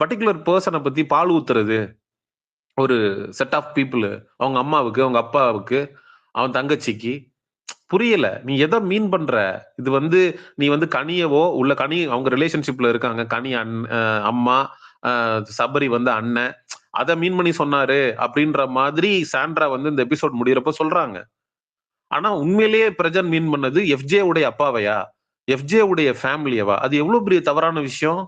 Particular பர்சனை பத்தி பால் ஊத்துறது ஒரு செட் ஆஃப் பீப்புள், அவங்க அம்மாவுக்கு, அவங்க அப்பாவுக்கு, அவன் தங்கச்சிக்கு புரியல. நீ எதை மீன் பண்ற? இது வந்து நீ வந்து கனியவோ உள்ள கனி அவங்க ரிலேஷன்ஷிப்ல இருக்காங்க. கனி அம்மா, சபரி வந்து அண்ணன். அத மீன் பண்ணி சொன்னாரு அப்படின்ற மாதிரி சாண்ட்ரா வந்து இந்த எபிசோட் முடியறப்ப சொல்றாங்க. ஆனா உண்மையிலேயே பிரஜன் மீன் பண்ணது எஃப்ஜே உடைய அப்பாவையா? எஃப்ஜே உடைய ஃபேமிலியவா? அது எவ்வளவு பெரிய தவறான விஷயம்.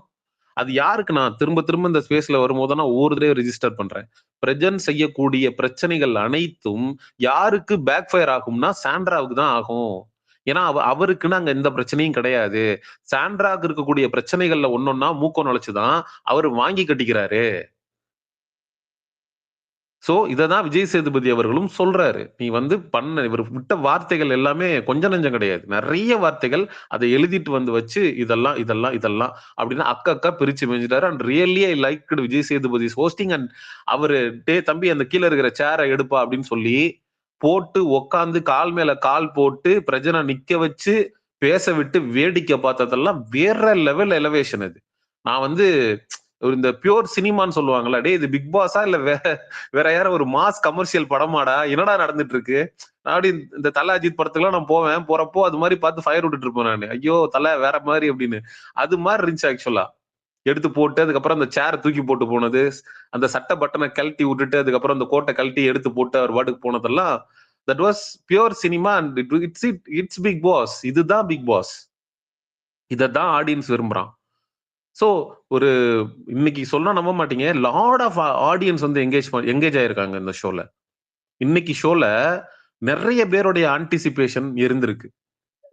அது யாருக்கு நான் திரும்ப திரும்ப இந்த ஸ்பேஸ்ல வரும்போது நான் ஒவ்வொரு தடவை ரெஜிஸ்டர் பண்றேன். பிரஜன் செய்யக்கூடிய பிரச்சனைகள் அனைத்தும் யாருக்கு பேக் ஃபயர் ஆகும்னா சாண்ட்ராவுக்கு தான் ஆகும். ஏன்னா அவருக்குன்னு அங்க எந்த பிரச்சனையும் கிடையாது. சாண்ட்ராவுக்கு இருக்கக்கூடிய பிரச்சனைகள்ல ஒன்னொன்னா மூக்க நுழைச்சுதான் அவர் வாங்கி கட்டிக்கிறாரு. சோ இததான் விஜய் சேதுபதி அவர்களும் சொல்றாரு. நீ வந்து இவர் விட்ட வார்த்தைகள் எல்லாமே கொஞ்சம் நெஞ்சம் கிடையாது. நிறைய வார்த்தைகள் அதை எழுதிட்டு வந்து வச்சு இதெல்லாம் இதெல்லாம் இதெல்லாம் அப்படின்னு அக்கா பிரிச்சு மேஞ்சிட்டாரு. And really I like Vijay Sethupathi hosting. And அவரு டே தம்பி அந்த கீழே இருக்கிற சேரை எடுப்பா அப்படின்னு சொல்லி போட்டு உக்காந்து கால் மேல கால் போட்டு பிரஜனை நிக்க வச்சு பேச விட்டு வேடிக்கை பார்த்ததெல்லாம் வேற லெவல் எலவேஷன். அது நான் வந்து இந்த பியூர் சினிமான்னு சொல்லுவாங்கல்ல, டே இது பிக் பாஸா இல்ல வேற யாரும் ஒரு மாஸ் கமர்ஷியல் படமாடா, என்னடா நடந்துட்டு இருக்கு. அப்படி இந்த தல அஜித் படத்துக்குலாம் நான் போவேன், போறப்போ அது மாதிரி பார்த்து ஃபயர் விட்டுட்டு இருப்பேன் நான். ஐயோ தலை வேற மாதிரி அப்படின்னு. அது மாதிரி இருந்துச்சு ஆக்சுவலா. எடுத்து போட்டு அதுக்கப்புறம் அந்த சேரை தூக்கி போட்டு போனது, அந்த சட்டை பட்டனை கழட்டி விட்டுட்டு அதுக்கப்புறம் அந்த கோட்டை கழட்டி எடுத்து போட்டு அவர் பாட்டுக்கு போனதெல்லாம் that was pure cinema. And it's Bigg Boss. இதுதான் பிக் பாஸ். இததான் ஆடியன்ஸ் விரும்புறான். சோ ஒரு இன்னைக்கு சொன்னா நம்ப மாட்டீங்க, லாட் ஆஃப் ஆடியன்ஸ் வந்து எங்கேஜ் ஆயிருக்காங்க இந்த ஷோல. இன்னைக்கு ஷோல நிறைய பேருடைய ஆன்டிசிபேஷன் இருந்திருக்கு.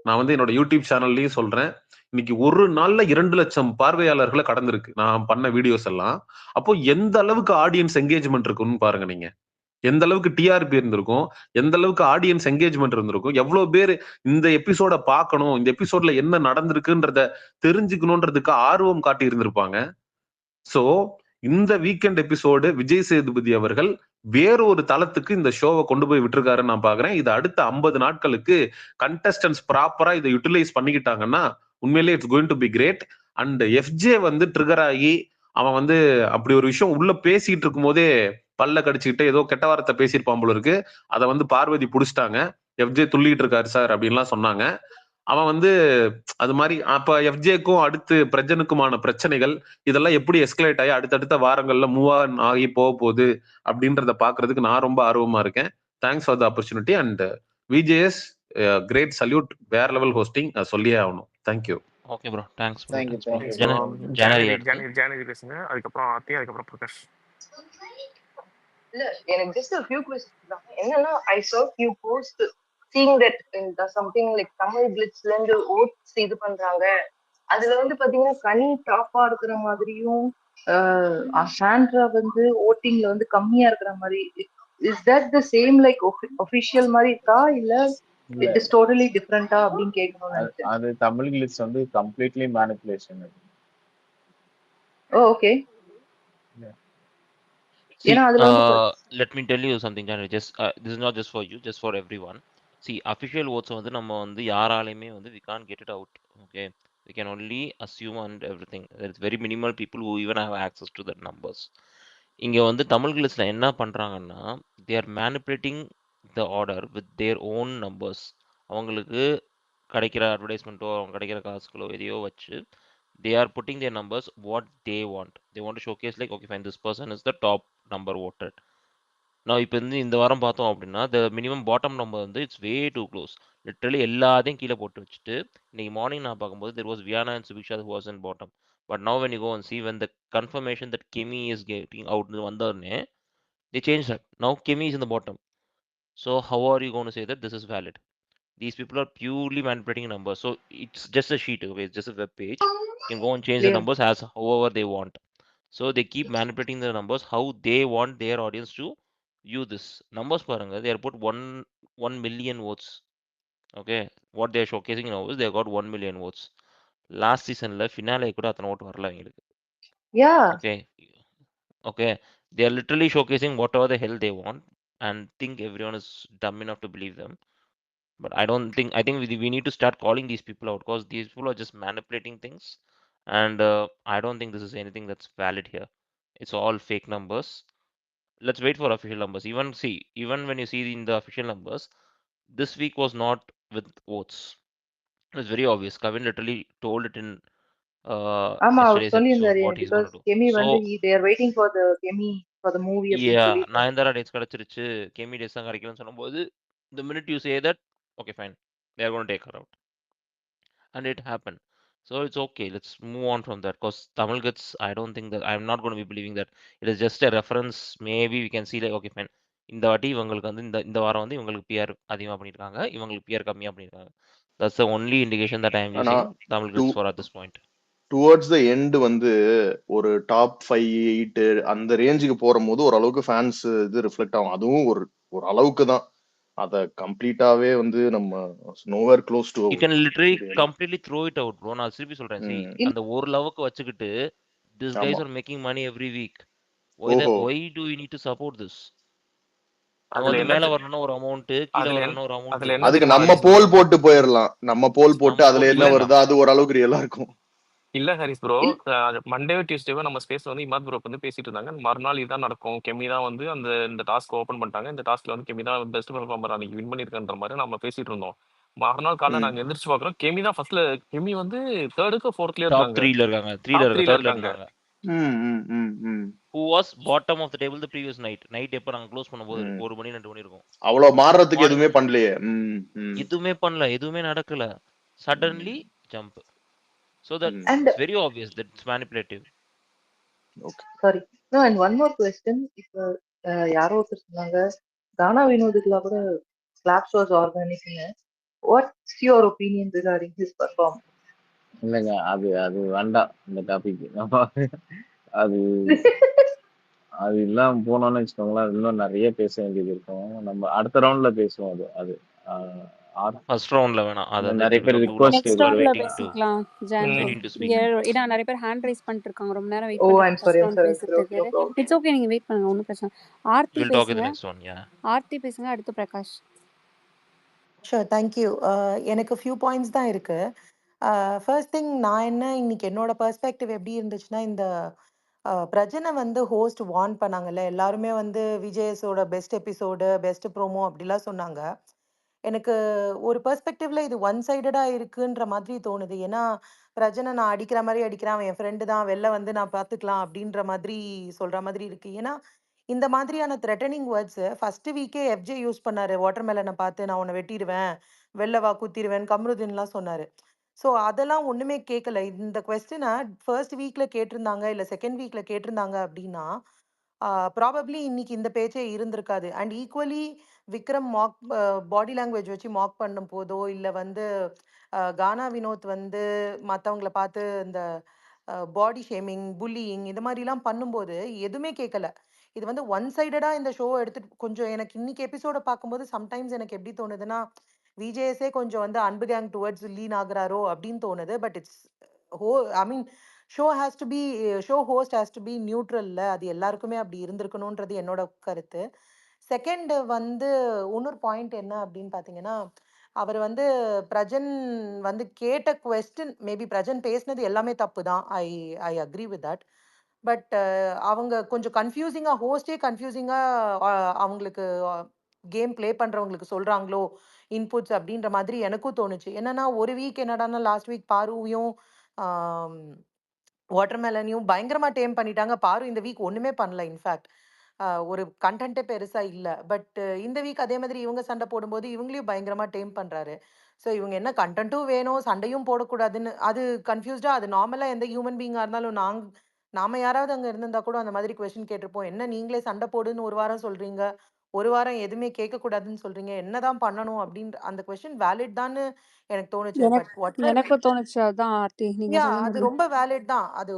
நான் வந்து என்னோட யூடியூப் சேனல்லயும் சொல்றேன். இன்னைக்கு ஒரு நாள்ல 2 லட்சம் பார்வையாளர்களை கடந்திருக்கு நான் பண்ண வீடியோஸ் எல்லாம். அப்போ எந்த அளவுக்கு ஆடியன்ஸ் என்கேஜ்மெண்ட் இருக்குன்னு பாருங்க நீங்க. எந்த அளவுக்கு டிஆர்பி இருந்திருக்கும், எந்த அளவுக்கு ஆடியன்ஸ் என்கேஜ்மெண்ட் இருந்திருக்கும், எவ்வளவு பேர் இந்த எபிசோட பார்க்கணும், இந்த எபிசோட்ல என்ன நடந்திருக்குன்றத தெரிஞ்சுக்கணுன்றதுக்கு ஆர்வம் காட்டி இருந்திருப்பாங்க. சோ இந்த வீக்கெண்ட் எபிசோடு விஜய் சேதுபதி அவர்கள் வேறொரு தளத்துக்கு இந்த ஷோவை கொண்டு போய் விட்டுருக்காருன்னு நான் பாக்குறேன். இது அடுத்த 50 நாட்களுக்கு கண்டஸ்டன்ஸ் ப்ராப்பரா இதை யூட்டிலைஸ் பண்ணிக்கிட்டாங்கன்னா உண்மையிலேயே it's going to be great. And FJ வந்து ட்ரிகர் ஆகி அவன் வந்து அப்படி ஒரு விஷயம் உள்ள பேசிட்டு இருக்கும் போதே பல்ல கடிச்சுக்கிட்டு ஏதோ கெட்ட வார்த்தை பேசியிருப்பான் போல இருக்கு. அதை வந்து பார்வதி புடிச்சிட்டாங்க. எஃப்ஜே துள்ளிட்டு இருக்காரு சார் அப்படின்லாம் சொன்னாங்க. அவன் வந்து அது மாதிரி அப்ப எஃப்ஜேக்கும் அடுத்து பிரஜனுக்குமான பிரச்சனைகள் இதெல்லாம் எப்படி எஸ்கலேட் ஆகி அடுத்தடுத்த வாரங்கள்ல மூவ் ஆகி போக போகுது அப்படின்றத பாக்குறதுக்கு நான் ரொம்ப ஆர்வமா இருக்கேன். Thanks for the opportunity. And VJS great salute. வேற லெவல் ஹோஸ்டிங் சொல்லியே ஆகணும். Thank you. Okay bro, thanks bro. Thank you thank you. ஜனவரி பேசுங்க, அதுக்கப்புறம் ஆத்தி, அதுக்கப்புறம் பிரகாஷ். இல்ல எனக்கு ஜஸ்ட் a few questions தான். என்னன்னா I saw few posts seeing that something like Tamil கிளிட்ஸ்ல இருந்து ஓட்ஸ் இது பண்றாங்க. அதுல வந்து பாத்தீங்கன்னா கனி டாப்பா இருக்கிற மாதிரியும் சாண்ட்ரா வந்து ஓட்டிங்ல வந்து கம்மியா இருக்கிற மாதிரி. Is that the same like official மாதிரி இருக்கா இல்ல இட் இஸ் டோட்டலி டிஃபரெண்டா அப்படின்னு கேட்கணும்னு நினைச்சேன். அது தமிழ் கிளிட்ஸ் வந்து completely manipulation. Okay. See, let me tell you something, January. Just this is not just for you, just for everyone. See, official votes வந்து நம்ம வந்து யாராலையுமே வந்து we can't get it out. Okay, we can only assume and everything. There is very minimal people who even have access to the numbers. இங்க வந்து தமிழ் கிளிஸ்ல என்ன பண்றாங்கன்னா, they are manipulating the order with their own numbers. அவங்களுக்கு கிடைக்கிற அட்வர்டைஸ்மெண்ட்டோ அவங்க கிடைக்கிற காசுகளோ எதையோ வச்சு they are putting their numbers what they want. They want to showcase like, okay fine, this person is the top number voted. Now இப்போ வந்து இந்த வாரம் பார்த்தோம் அப்படின்னா the minimum bottom number வந்து it's way too close. Literally எல்லாத்தையும் கீழே போட்டு வச்சுட்டு இன்னைக்கு மார்னிங் நான் பார்க்கும்போது there was Viana and Subisha who was in bottom. But now when you go and see, when the confirmation that Kimi is getting out வந்தோடனே they changed that. Now Kimi is in the bottom. So how are you going to say that this is valid? These people are purely manipulating numbers. So it's just a sheet, okay? It's just a web page. You can go and change the numbers as however they want. So they keep manipulating the numbers how they want their audience to view this. Numbers paranga, they are put 1 million votes. Okay, what they are showcasing now is they got 1 million votes. Last season la finale kuda athana vote varala engalukku. Yeah. Okay, they are literally showcasing whatever the hell they want and think everyone is dumb enough to believe them. But I think we need to start calling these people out, because these people are just manipulating things And I don't think this is anything that's valid here. It's all fake numbers. Let's wait for official numbers. Even when you see in the official numbers, this week was not with votes. It's very obvious. Kevin literally told it in ஆமா அவர் yesterday's episode சொல்லியிருந்தாரு what he's because going to do. Kemy So வந்து they are waiting for the Kemy for the movie அப்படின்னு yeah, சொல்லியிருந்தாரு. Nayanthara dates கிடைச்சிருச்சு, கெமி dates தான் கிடைக்கலன்னு சொல்லும்போது the minute you say that, okay fine, they are going to take her out, and it happened. So it's okay, let's move on from that, because Tamil gets, I don't think that, I'm not going to be believing that it is just a reference. Maybe we can see like, okay fine, இந்த வாட்டி இவங்களுக்கு வந்து இந்த வாரம் வந்து இவங்களுக்கு PR அதிகமாக பண்ணியிருக்காங்க, இவங்களுக்கு பிஆர் கம்மியாக பண்ணியிருக்காங்க. That's the only indication that I am ஆனா using Tamil Gets for at this point. Towards the end வந்து ஒரு டாப் 5-8 அந்த ரேஞ்சுக்கு போகும்போது ஓரளவுக்கு ஃபேன்ஸ் இது ரிஃப்ளெக்ட் ஆகும். அதுவும் ஒரு அளவுக்கு தான். அத கம்ப்ளீட்டாவே வந்து நம்ம nowhere close to You can literally completely throw it out, bro. நான் திருப்பி சொல்றேன், see, அந்த ஒரு லவுக்கு வச்சுக்கிட்டு these guys ஆமா. are making money every week. ஓஹோ. Why do we need to support this? அவங்க அதுல வந்து என்ன மேல தெ- வரணும்னா ஒரு அமௌண்ட், கீழே அதுல என்ன- வரணும்னா ஒரு அமௌண்ட். அதுல என்ன அதுக்கு தெரியுமா நம்ம ஹரிஸ் bro? போல் போட்டு போயிடலாம். நம்ம போல் போட்டு நம்ம அதுல போட்டு என்ன போயிடலாம். வருதோ அது ஓரளவுக்கு ரியலா இருக்கும். இல்ல ஹரிஸ் ப்ரோ, மண்டேவோ டியூஸ்டேவோ நம்ம ஸ்பேஸ்ல வந்து இமாத் ப்ரோ வந்து பேசிட்டு இருந்தாங்க. மறுநாள் இதான் நடக்கும், கெமி தான் வந்து இந்த டாஸ்க் ஓபன் பண்ணிட்டாங்க, இந்த டாஸ்க்ல வந்து கெமி தான் பெஸ்ட் பெர்ஃபார்மர் அன்னைக்கு வின் பண்ணிருக்கன்ற மாதிரி நம்ம பேசிட்டு இருந்தோம். மறுநாள் காலைல நாங்க எந்திரிச்சு பாக்குறோம், கெமி தான் ஃபர்ஸ்ட்ல, கெமி வந்து தேர்டுக்கு ஃபோர்த்லயே டாப் இருக்காங்க, 3ல இருக்காங்க, Top 3ல three ல தேர்ட்ல இருக்காங்க. இருக்காங்க. ம். Who was bottom of the table the previous night எப்ப நாங்க க்ளோஸ் பண்ணும்போது 1 மணி 2 மணி இருக்கும். அவ்வளவு மாறுறதுக்கு எதுவுமே பண்ணலையே. எதுவுமே பண்ணல, எதுவுமே நடக்கல. Suddenly jump. So that And it's very obvious that it's manipulative. sorry, no, and one more question. இப்போ யாரோ ஒருத்தர் சொன்னாங்க தானா வினோதுக்குலாம் கூட கிளாப் ஷோஸ் ஆர்கானிக்னு. What's your opinion regarding his performance? இல்லைங்க, அது வேண்டாம் இந்த டாபிக். அது அது இல்லாம போனோம்னு வச்சுக்கோங்களேன், இன்னும் நிறைய பேச வேண்டியது இருக்கும். நம்ம அடுத்த ரவுண்ட்ல பேசுவோம். அது ஃபர்ஸ்ட் ரவுண்ட்ல வேணாம், அது நிறைய பேர் ரிக்வெஸ்ட் நெக்ஸ்ட் ரவுண்ட்ல பேசிக்கலாம். ஜான் ஏன்னா நிறைய பேர் ஹேண்ட் ரைஸ் பண்ணிட்டு இருக்காங்க, ரொம்ப நேரம் வெயிட் பண்ணுங்க ஃபர்ஸ்ட் ரவுண்ட் பேசிட்டு. இட்ஸ் ஓகே, நீங்க வெயிட் பண்ணுங்க, ஒன்றும் பிரச்சனை. ஆர்த்தி பேசுங்க, ஆர்த்தி பேசுங்க, அடுத்து பிரகாஷ். Sure, thank you. எனக்கு ஃபியூ பாயிண்ட்ஸ் தான் இருக்கு. ஃபர்ஸ்ட் திங், நான் இன்னைக்கு என்னோட பெர்ஸ்பெக்டிவ் எப்படி இருந்துச்சுன்னா, இந்த பிரஜனை வந்து ஹோஸ்ட் வார்ன் பண்ணாங்கல்ல, எல்லாருமே வந்து விஜயஸோட பெஸ்ட் எபிசோடு, பெஸ்ட் ப்ரோமோ அப்படிலாம் சொன்னாங்க. எனக்கு ஒரு பெர்ஸ்பெக்டிவ்ல இது ஒன் சைடடா இருக்குன்ற மாதிரி தோணுது. ஏன்னா பிரஜனை நான் அடிக்கிற மாதிரி அடிக்கிறான், என் ஃப்ரெண்டு தான், வெளில வந்து நான் பார்த்துக்கலாம் அப்படின்ற மாதிரி சொல்ற மாதிரி இருக்கு. ஏன்னா இந்த மாதிரியான த்ரெட்டனிங் வேர்ட்ஸ் ஃபர்ஸ்ட் வீக்கே எஃப்ஜே யூஸ் பண்ணாரு. வாட்டர்மெலனை பார்த்து நான் உன்னை வெட்டிடுவேன், வெளில வா குத்திடுவேன், கம்ருதீன்லாம் சொன்னாரு. ஸோ அதெல்லாம் ஒண்ணுமே கேட்கல. இந்த கொஸ்டினை ஃபர்ஸ்ட் வீக்ல கேட்டிருந்தாங்க, இல்ல செகண்ட் வீக்ல கேட்டிருந்தாங்க அப்படின்னா ப்ராபப்ளி இன்னைக்கு இந்த பேச்சே இருந்திருக்காது. And equally Vikram mock body language வச்சு மாக் பண்ணும் போதோ, இல்லை வந்து கானா வினோத் வந்து மற்றவங்கள பார்த்து இந்த பாடி ஷேமிங், புல்லியிங் இது மாதிரிலாம் பண்ணும்போது எதுவுமே கேட்கல. இது வந்து ஒன் சைடடா இந்த ஷோ எடுத்துட்டு கொஞ்சம் எனக்கு இன்னைக்கு எபிசோட பார்க்கும்போது சம்டைம்ஸ் எனக்கு எப்படி தோணுதுன்னா, விஜேஎஸே கொஞ்சம் வந்து அன்பு கேங் டுவர்ட்ஸ் லீன் ஆகுறாரோ அப்படின்னு தோணுது. But it's I mean show host has to be நியூட்ரல்ல, அது எல்லாருக்குமே அப்படி இருந்திருக்கணுன்றது என்னோட கருத்து. செகண்ட் வந்து இன்னொரு பாயிண்ட் என்ன அப்படின்னு பார்த்தீங்கன்னா, அவர் வந்து பிரஜன் வந்து கேட்ட கொஸ்டின், மேபி பிரஜன் பேசினது எல்லாமே தப்பு தான், I agree with that. But அவங்க கொஞ்சம் கன்ஃபியூசிங்காக, ஹோஸ்டே கன்ஃபியூசிங்காக அவங்களுக்கு கேம் ப்ளே பண்ணுறவங்களுக்கு சொல்கிறாங்களோ இன்புட்ஸ் அப்படின்ற மாதிரி எனக்கும் தோணுச்சு. என்னன்னா ஒரு வீக் என்னடான்னா லாஸ்ட் வீக் பாருவையும் வாட்டர்மெலனையும் பயங்கரமா டேம் பண்ணிட்டாங்க. பாரு இந்த வீக் ஒண்ணுமே பண்ணல. இன்ஃபேக்ட் ஒரு கண்டென்ட்டே பெருசா இல்ல. பட் இந்த வீக் அதே மாதிரி இவங்க சண்டை போடும்போது இவங்களையும் பயங்கரமா டேம் பண்றாரு. ஸோ இவங்க என்ன கண்டென்ட்டும் வேணும், சண்டையும் போடக்கூடாதுன்னு அது கன்ஃபியூஸ்டா, அது நார்மலா எந்த ஹியூமன் பீயிங்கா இருந்தாலும் நாம யாராவது அங்க இருந்திருந்தா கூட அந்த மாதிரி கொஸ்டின் கேட்டிருப்போம். என்ன நீங்களே சண்டை போடுன்னு ஒரு வாரம் சொல்றீங்க, ஒரு வாரம் எதுவுமே கேட்கக்கூடாதுன்னு சொல்றீங்க, என்னதான் பண்ணணும் அப்படின்ற அந்த கொஸ்டின் வேலிட் தான்னு எனக்கு தோணுச்சு. பட் எனக்கு தோணுச்சு அதான் ஆர்த்தி நீங்க அது ரொம்ப வேலிட் தான். அது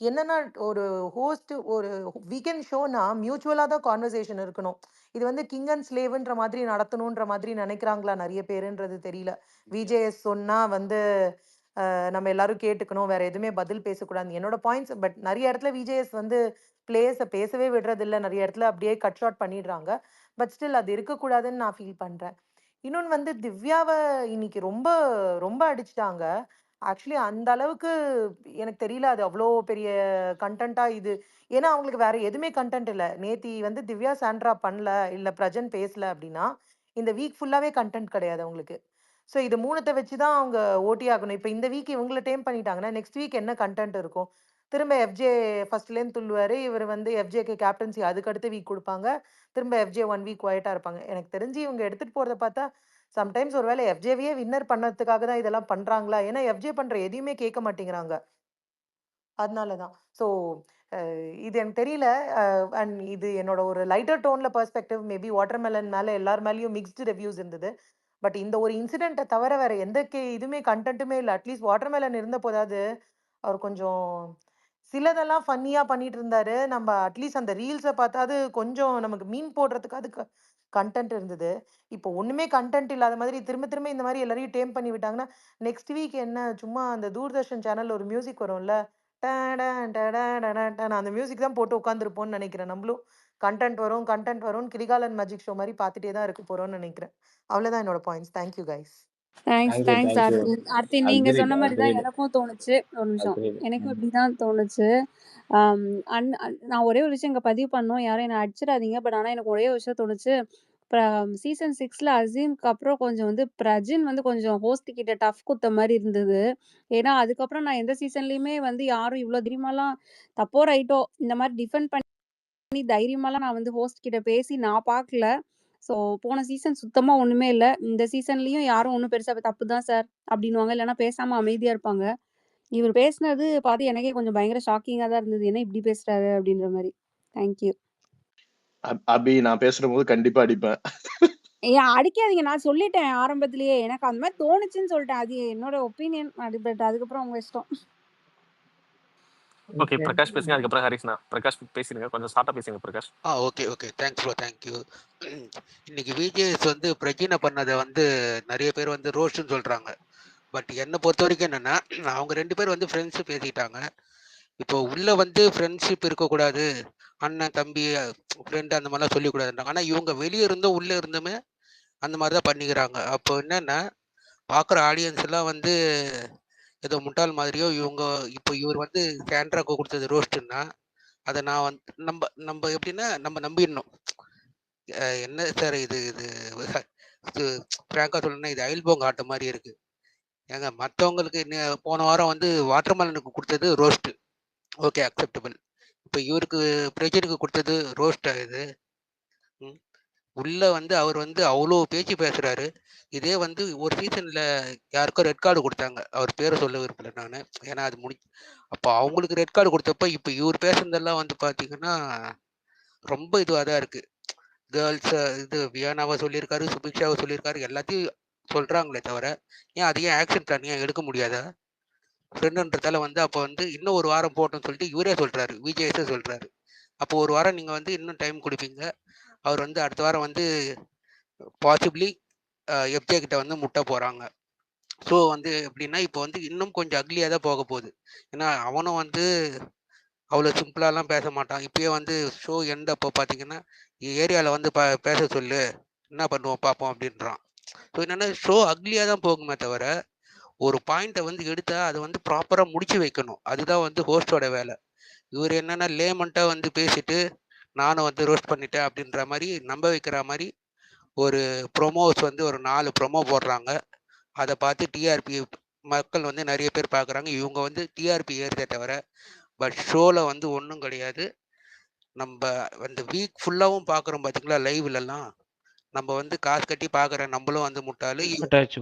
என்னன்னா ஒரு ஹோஸ்ட் ஒரு வீக்கெண்ட் ஷோனா மியூச்சுவலா தான் கான்வர்சேஷன் இருக்கணும். இது வந்து கிங் அண்ட் ஸ்லேவ்ன்ற மாதிரி நடத்தணுன்ற மாதிரி நினைக்கிறாங்களா நிறைய பேருன்றது தெரியல. விஜேஎஸ் சொன்னா வந்து நம்ம எல்லாரும் கேட்டுக்கணும், வேற எதுவுமே பதில் பேசக்கூடாது என்னோட பாயிண்ட்ஸ். பட் நிறைய இடத்துல விஜேஎஸ் வந்து பிளேயர்ஸை பேசவே விடுறது இல்லை, நிறைய இடத்துல அப்படியே கட் ஷார்ட் பண்ணிடுறாங்க. பட் ஸ்டில் அது இருக்கக்கூடாதுன்னு நான் ஃபீல் பண்றேன். இன்னொன்று வந்து திவ்யாவை இன்னைக்கு ரொம்ப ரொம்ப அடிச்சிட்டாங்க. ஆக்சுவலி அந்த அளவுக்கு எனக்கு தெரியல அது அவ்வளோ பெரிய கண்டென்ட்டா இது. ஏன்னா அவங்களுக்கு வேற எதுவுமே கண்டென்ட் இல்ல. நேத்தி வந்து திவ்யா சாண்ட்ரா பண்ணல, இல்ல பிரஜன் பேசல அப்படின்னா, இந்த வீக் ஃபுல்லாவே கண்டென்ட் கிடையாது அவங்களுக்கு. ஸோ இது 3த்த வச்சு தான் அவங்க ஓட்டி ஆகணும். இப்ப இந்த வீக் இவங்கள டேம் பண்ணிட்டாங்கன்னா, நெக்ஸ்ட் வீக் என்ன கண்டென்ட் இருக்கும்? திரும்ப எஃப்ஜே ஃபர்ஸ்ட்லேருந்து துள்ளுவாரு. இவரு வந்து எஃப்ஜேக்கு கேப்டன்சி அதுக்கு அடுத்த வீக் குடுப்பாங்க. திரும்ப எஃப்ஜே 1 வீக் குவைட்டா இருப்பாங்க. எனக்கு தெரிஞ்சு இவங்க எடுத்துட்டு போறத பார்த்தா, சம்டைம்ஸ் ஒருவேளை எஃப்ஜேவையே வின்னர் பண்ணதுக்காக தான் இதெல்லாம் பண்றாங்களா? ஏன்னா எஃப்ஜே பண்ற எதையுமே கேட்க மாட்டேங்கிறாங்க. அதனால தான். ஸோ இது எனக்கு தெரியல. அண்ட் இது என்னோட ஒரு லைட்டர் டோன்ல பெர்ஸ்பெக்டிவ். மேபி வாட்டர்மெலன் மேல எல்லார் மேலயும் மிக்ஸ்டு ரிவ்யூஸ் இருந்தது. பட் இந்த ஒரு இன்சிடென்ட்ட தவிர வேற எந்த இதுவுமே கன்டென்ட்டுமே இல்ல. அட்லீஸ்ட் வாட்டர்மெலன் இருந்த போதாது, அவர் கொஞ்சம் சிலதெல்லாம் ஃபன்னியா பண்ணிட்டு இருந்தாரு. நம்ம அட்லீஸ்ட் அந்த ரீல்ஸ பார்த்தாவது கொஞ்சம் நமக்கு மீன் போடுறதுக்காவது கன்டென்ட் இருந்தது. இப்போ ஒண்ணுமே கன்டென்ட் இல்லாத மாதிரி திரும்ப திரும்ப இந்த மாரி எல்லாரையும் டேம் பண்ணி விட்டாங்கன்னா, நெக்ஸ்ட் வீக் என்ன சும்மா அந்த தூர்தர்ஷன் சேனல்ல ஒரு மியூசிக் வரும்ல. டடன் டடடடடன் அந்த மியூசிக் தான் போட்டு உட்காந்துருப்போம்னு நெனைக்கிறேன். நம்மளும் கன்டென்ட் வரும்னு கிரிகாலன் மேஜிக் ஷோ மாரி பார்த்துட்டே தான் இருக்க போறோம்னு நெனைக்கிறேன். அவ்வளோதான் என்னோட points. Thank you guys. Thanks thank you thanks thank you. Aarthi. Aarthi நீங்க அக்ரீட் சொன்ன மாதிரி தான் அக்ரீட் எனக்கும் தோணுச்சு. ஒரு நிமிஷம். அக்ரீட். எனக்கும் இப்படிதான் தோணுச்சு. நான் ஒரே ஒரு விஷயம் இங்க பதிவு பண்ணணும். யாரும் என்ன அடிச்சிடாதீங்க. பட் ஆனா எனக்கு ஒரே ஒரு விஷயம் தோணுச்சு. சீசன் 6ல அசீம்க்கு அப்புறம் கொஞ்சம் வந்து பிரஜின் வந்து கொஞ்சம் ஹோஸ்ட் கிட்ட டஃப் குத்த மாதிரி இருந்தது. ஏன்னா அதுக்கப்புறம் நான் எந்த சீசன்லயுமே வந்து யாரும் இவ்வளோ தைரியமாலாம் தப்போ ரைட்டோ இந்த மாதிரி டிஃபெண்ட் பண்ணி தைரியமாலாம் நான் வந்து ஹோஸ்ட் கிட்ட பேசி நான் பார்க்கல. ஸோ போன சீசன் சுத்தமா ஒண்ணுமே இல்ல. இந்த சீசன்லயும் யாரும் ஒண்ணும் பெருசா தப்பு தான் சார் அப்படின்னுவாங்க. இல்லைன்னா பேசாம அமைதியா இருப்பாங்க. இவர் பேசினது பார்த்து எனக்கே கொஞ்சம் பயங்கர ஷாக்கிங்கா தான் இருந்தது. என்ன இப்படி பேசுறாரு அப்படின்ற மாதிரி. தேங்க்யூ. அபி நான் பேசுற போது கண்டிப்பா அடிப்பேன். ஏன் அடிக்காதீங்க. நான் சொல்லிட்டேன் ஆரம்பத்திலேயே. எனக்கு அந்த மாதிரி தோணுச்சுன்னு சொல்லிட்டேன். அது என்னோட ஒப்பீனியன். பட் அதுக்கப்புறம் உங்க இஷ்டம். ஓகே, பிரகாஷ் பேசுங்க. அதுக்கப்புறம் ஹரிஷ்ணா. பிரகாஷ் பேசுங்க, கொஞ்சம் ஷார்ட்டா பேசுங்க Prakash. Okay okay. Thanks bro, thank you. இன்னைக்கு விஜேஎஸ் வந்து பிரச்சனை பண்ணதை வந்து நிறைய பேர் வந்து ரோஸ்ட்னு சொல்றாங்க. பட் என்னை பொறுத்த வரைக்கும் என்னன்னா, அவங்க 2 பேர் வந்து ஃப்ரெண்ட்ஸ் பேசிட்டாங்க. இப்போ உள்ள வந்து ஃப்ரெண்ட்ஷிப் இருக்கக்கூடாது, அண்ணன் தம்பி ஃப்ரெண்டு அந்த மாதிரிலாம் சொல்லக்கூடாதுன்றாங்க. ஆனால் இவங்க வெளியே இருந்தும் உள்ளே இருந்துமே அந்த மாதிரி தான் பண்ணிக்கிறாங்க. அப்போ என்னன்னா, பார்க்குற ஆடியன்ஸ் எல்லாம் வந்து ஏதோ முட்டாள் மாதிரியோ இவங்க இப்போ இவர் வந்து சாண்ட்ராக்கு கொடுத்தது ரோஸ்ட்டுன்னா அதை நான் வந்து நம்ம எப்படின்னா நம்ம நம்பிடணும். என்ன சார் இது இது ஃப்ராங்காக சொல்லணும்னா இது அயல்போங்க ஆட்டம் மாதிரி இருக்கு. ஏங்க மற்றவங்களுக்கு போன வாரம் வந்து வாட்டர்மெலனுக்கு கொடுத்தது ரோஸ்ட்டு, ஓகே அக்செப்டபிள். இப்போ இவருக்கு பிரஜனுக்கு கொடுத்தது ரோஸ்ட் ஆகுது. உள்ள வந்து அவர் வந்து அவ்வளோ பேச்சு பேசுறாரு. இதே வந்து ஒரு சீசன்ல யாருக்கோ ரெட் கார்டு கொடுத்தாங்க, அவர் பேரை சொல்ல விரும்பல நான், ஏன்னா அது அப்போ அவங்களுக்கு ரெட் கார்டு கொடுத்தப்ப இப்போ இவர் பேசுனதெல்லாம் வந்து பார்த்தீங்கன்னா ரொம்ப இதுவாக தான் இருக்கு. கேர்ள்ஸ் இது வியானாவை சொல்லியிருக்காரு, சுபிக்ஷாவை சொல்லியிருக்காரு, எல்லாத்தையும் சொல்றாங்களே தவிர ஏன் அதையும் ஆக்ஷன் பிளான் ஏன் எடுக்க முடியாதா? ஃப்ரெண்டுன்றதால வந்து அப்போ வந்து இன்னும் ஒரு வாரம் போட்டோம்னு சொல்லிட்டு இவரே சொல்றாரு, விஜேஎஸே சொல்றாரு. அப்போ ஒரு வாரம் நீங்க வந்து இன்னும் டைம் கொடுப்பீங்க. அவர் வந்து அடுத்த வாரம் வந்து பாசிபிளி எஃப்ஜே கிட்ட வந்து முட்ட போறாங்க. ஸோ வந்து எப்படின்னா இப்போ வந்து இன்னும் கொஞ்சம் அக்லியாக தான் போக போகுது. ஏன்னா அவனும் வந்து அவ்வளோ சிம்பிளாலாம் பேச மாட்டான். இப்பயே வந்து ஷோ எண்ட் அப்போ பார்த்தீங்கன்னா ஏரியாவில் வந்து பேச சொல்லு, என்ன பண்ணுவோம் பார்ப்போம் அப்படின்றான். ஸோ என்னென்னா ஷோ அக்லியாக தான் போகுமே தவிர ஒரு பாயிண்ட்டை வந்து எடுத்தால் அதை வந்து ப்ராப்பராக முடிச்சு வைக்கணும். அதுதான் வந்து ஹோஸ்டோட வேலை. இவர் என்னென்னா லேமெண்ட்டாக வந்து பேசிட்டு நானும் வந்து ரோஸ்ட் பண்ணிட்டேன் அப்படின்ற மாதிரி நம்ப வைக்கிற மாதிரி ஒரு ப்ரொமோஸ் வந்து ஒரு 4 ப்ரொமோ போடுறாங்க. அதை பார்த்து டிஆர்பி மக்கள் வந்து நிறைய பேர் பார்க்குறாங்க. இவங்க வந்து டிஆர்பி ஏறுதே தவிர பட் ஷோவில் வந்து ஒன்றும் கிடையாது. நம்ம அந்த வீக் ஃபுல்லாகவும் பார்க்குறோம் பார்த்தீங்களா லைவ்லலாம், நம்ம வந்து காசு கட்டி பார்க்குற நம்மளும் வந்து முட்டாளு.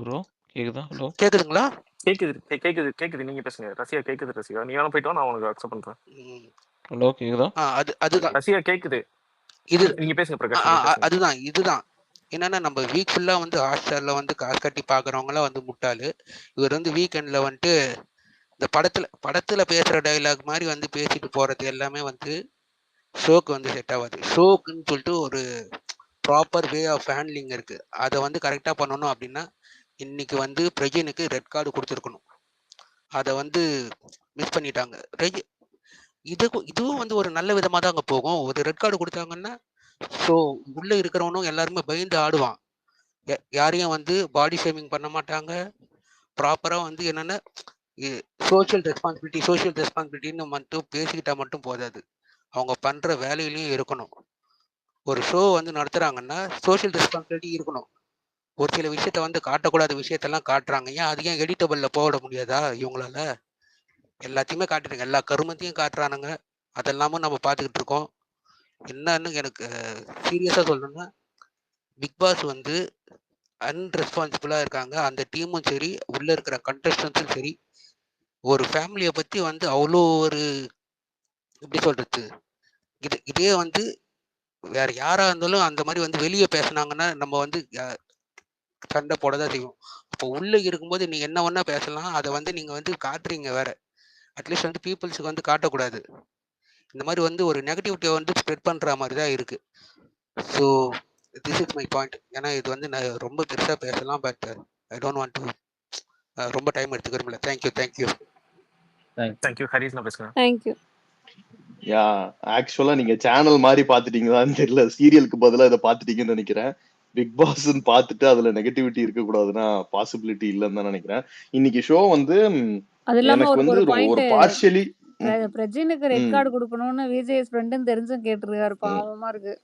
ப்ரோ கேக்குதா? ஹலோ கேட்குதுங்களா? கேக்குது. நீங்க பேசுங்க ரசியா. கேக்குது ரசியா. நீ வேணா போயிட்டு வா, நான் உனக்கு அக்செப்ட் பண்றேன். ஹலோ கேக்குதா? அதுதான் ரசியா கேக்குது. இது. நீங்க பேசுங்க பிரகாஷ். அதுதான் இதுதான் என்னன்னா நம்ம வீக் ஃபுல்லாக வந்து ஹாட்ஸ்டாரில் வந்து காசு கட்டி பார்க்குறவங்களாம் வந்து முட்டாளு. இவர் வந்து வீக்கெண்டில் வந்துட்டு இந்த படத்தில் பேசுகிற டைலாக் மாதிரி வந்து பேசிட்டு போகிறது எல்லாமே வந்து ஷோக்கு வந்து செட் ஆகாது. ஷோக்குன்னு சொல்லிட்டு ஒரு ப்ராப்பர் வே ஆஃப் ஹேண்ட்லிங் இருக்குது. அதை வந்து கரெக்டாக பண்ணணும் அப்படின்னா இன்னைக்கு வந்து பிரஜனுக்கு ரெட் கார்டு கொடுத்துருக்கணும். அதை வந்து மிஸ் பண்ணிட்டாங்க. இதுவும் வந்து ஒரு நல்ல விதமாக தான் அங்கே போகும். ஒரு ரெட் கார்டு கொடுத்தாங்கன்னா ஸோ உள்ளே இருக்கிறவனும் எல்லாருமே பயந்து ஆடுவான். யாரையும் வந்து பாடி ஷேமிங் பண்ண மாட்டாங்க. ப்ராப்பராக வந்து என்னென்னா சோஷியல் ரெஸ்பான்சிபிலிட்டின்னு மட்டும் பேசிக்கிட்டா மட்டும் போதாது, அவங்க பண்ற வேலையிலையும் இருக்கணும். ஒரு ஷோ வந்து நடத்துறாங்கன்னா சோஷியல் ரெஸ்பான்சிபிலிட்டி இருக்கணும். ஒரு சில விஷயத்த வந்து காட்டக்கூடாத விஷயத்தெல்லாம் காட்டுறாங்க. ஏன் அது ஏன் எடிட்டபிள்ல போட முடியாதா இவங்களால? எல்லாத்தையுமே காட்டுறாங்க, எல்லா கருமத்தையும் காட்டுறானுங்க. அதெல்லாமும் நம்ம பார்த்துக்கிட்டு இருக்கோம். என்னன்னு எனக்கு சீரியஸா சொல்லணும்னா, பிக் பாஸ் வந்து அன்ரெஸ்பான்சிபிளா இருக்காங்க. அந்த டீமும் சரி, உள்ள இருக்கிற கண்டஸ்டன்ஸும் சரி. ஒரு ஃபேமிலியை பத்தி வந்து அவ்வளோ ஒரு எப்படி சொல்றது, இதே வந்து வேற யாரா இருந்தாலும் அந்த மாதிரி வந்து வெளியே பேசுனாங்கன்னா நம்ம வந்து சண்டை போட தான் செய்வோம். அப்போ உள்ள இருக்கும்போது நீ என்ன ஒண்ணா பேசலாம், அதை வந்து நீங்க வந்து காட்டுறீங்க வேற. அட்லீஸ்ட் வந்து பீப்புள்ஸுக்கு வந்து காட்டக்கூடாது. இந்த மாதிரி வந்து ஒரு நெகட்டிவிட்டியை வந்து ஸ்ப்ரெட் பண்ற மாதிரி தான் இருக்கு. So this is my point. ஏன்னா இது வந்து நான் ரொம்ப பெருசா பேசலாம், but I don't want to ரொம்ப டைம் எடுத்துக்க விரும்பல. தேங்க்யூ. தேங்க்யூ. ஹரிஸ் நான் பேசுறேன். தேங்க்யூ. யா ஆக்சுவலா நீங்க சேனல் மாதிரி பாத்துட்டீங்களான்னு தெரியல, சீரியலுக்கு பதிலா இதை பாத்துட்டீங்கன்னு நினைக்கிறேன். பிக் பாஸ் பார்த்துட்டு அதுல நெகட்டிவிட்டி இருக்க கூடாதுன்னா பாசிபிலிட்டி இல்லைன்னு தான் நினைக்கிறேன். இன்னைக்கு ஷோ வந்து அது இல்லாம எனக்கு ஒரு வந்து ஒரு பாயிண்ட் ஒரு பார்ஷியலி பிரஜினுக்கு ரெட் கார்டு கொடுக்கணும்னு விஜய் ஃப்ரெண்டுன்னு தெரிஞ்சும் கேட்டிருக்காரு. பாவமா இருக்கு.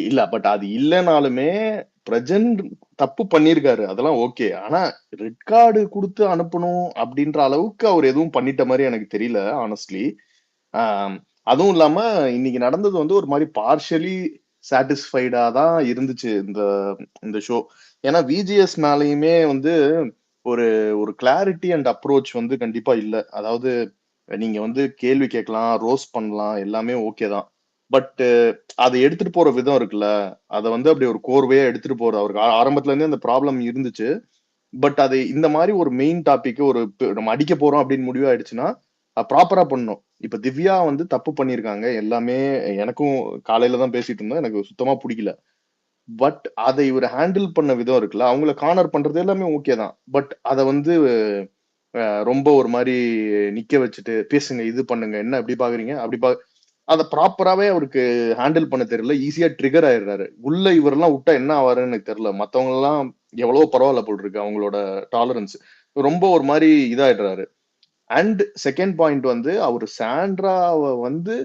இல்ல பட் அது இல்லைனாலுமே பிரஜன்ட் தப்பு பண்ணிருக்காரு, அதெல்லாம் ஓகே. ஆனா ரெட் கார்டு கொடுத்து அனுப்பணும் அப்படின்ற அளவுக்கு அவர் எதுவும் பண்ணிட்ட மாதிரி எனக்கு தெரியல ஆனஸ்ட்லி. அதுவும் இல்லாம இன்னைக்கு நடந்தது வந்து ஒரு மாதிரி பார்ஷியலி சாட்டிஸ்ஃபைடா தான் இருந்துச்சு இந்த ஷோ. ஏன்னா விஜிஎஸ் மேலேயுமே வந்து ஒரு ஒரு கிளாரிட்டி அண்ட் அப்ரோச் வந்து கண்டிப்பா இல்ல. அதாவது நீங்க வந்து கேள்வி கேட்கலாம், ரோஸ் பண்ணலாம், எல்லாமே ஓகே தான். பட் அதை எடுத்துட்டு போற விதம் இருக்குல்ல, அதை வந்து அப்படி ஒரு கோர்வையா எடுத்துட்டு போற அவருக்கு ஆரம்பத்துல இருந்தே அந்த ப்ராப்ளம் இருந்துச்சு. பட் அது இந்த மாதிரி ஒரு மெயின் டாபிக் ஒரு நம்ம அடிக்க போறோம் அப்படின்னு முடிவாயிடுச்சுன்னா ப்ராப்பரா பண்ணணும். இப்ப திவ்யா வந்து தப்பு பண்ணிருக்காங்க எல்லாமே. எனக்கும் காலையில தான் பேசிட்டு இருந்தோம், எனக்கு சுத்தமா பிடிக்கல. பட் அதை இவர் ஹேண்டில் பண்ண விதம் இருக்குல்ல, அவங்கள கார்னர் பண்றது எல்லாமே ஓகே தான். பட் அதை வந்து ரொம்ப ஒரு மாதிரி நிக்க வச்சுட்டு பேசுங்க, இது பண்ணுங்க, என்ன அப்படி பாக்குறீங்க, அதை ப்ராப்பராவே அவருக்கு ஹேண்டில் பண்ண தெரியல. ஈஸியா ட்ரிகர் ஆயிடுறாரு. உள்ள இவரெல்லாம் விட்டா என்ன ஆவாருன்னு எனக்கு தெரியல. மத்தவங்க எல்லாம் எவ்வளவு பரவாயில்ல போல் இருக்கு அவங்களோட டாலரன்ஸ். ரொம்ப ஒரு மாதிரி இதாயிடுறாரு. அண்ட் செகண்ட் பாயிண்ட் வந்து அவர் சாண்ட்ராவை வந்து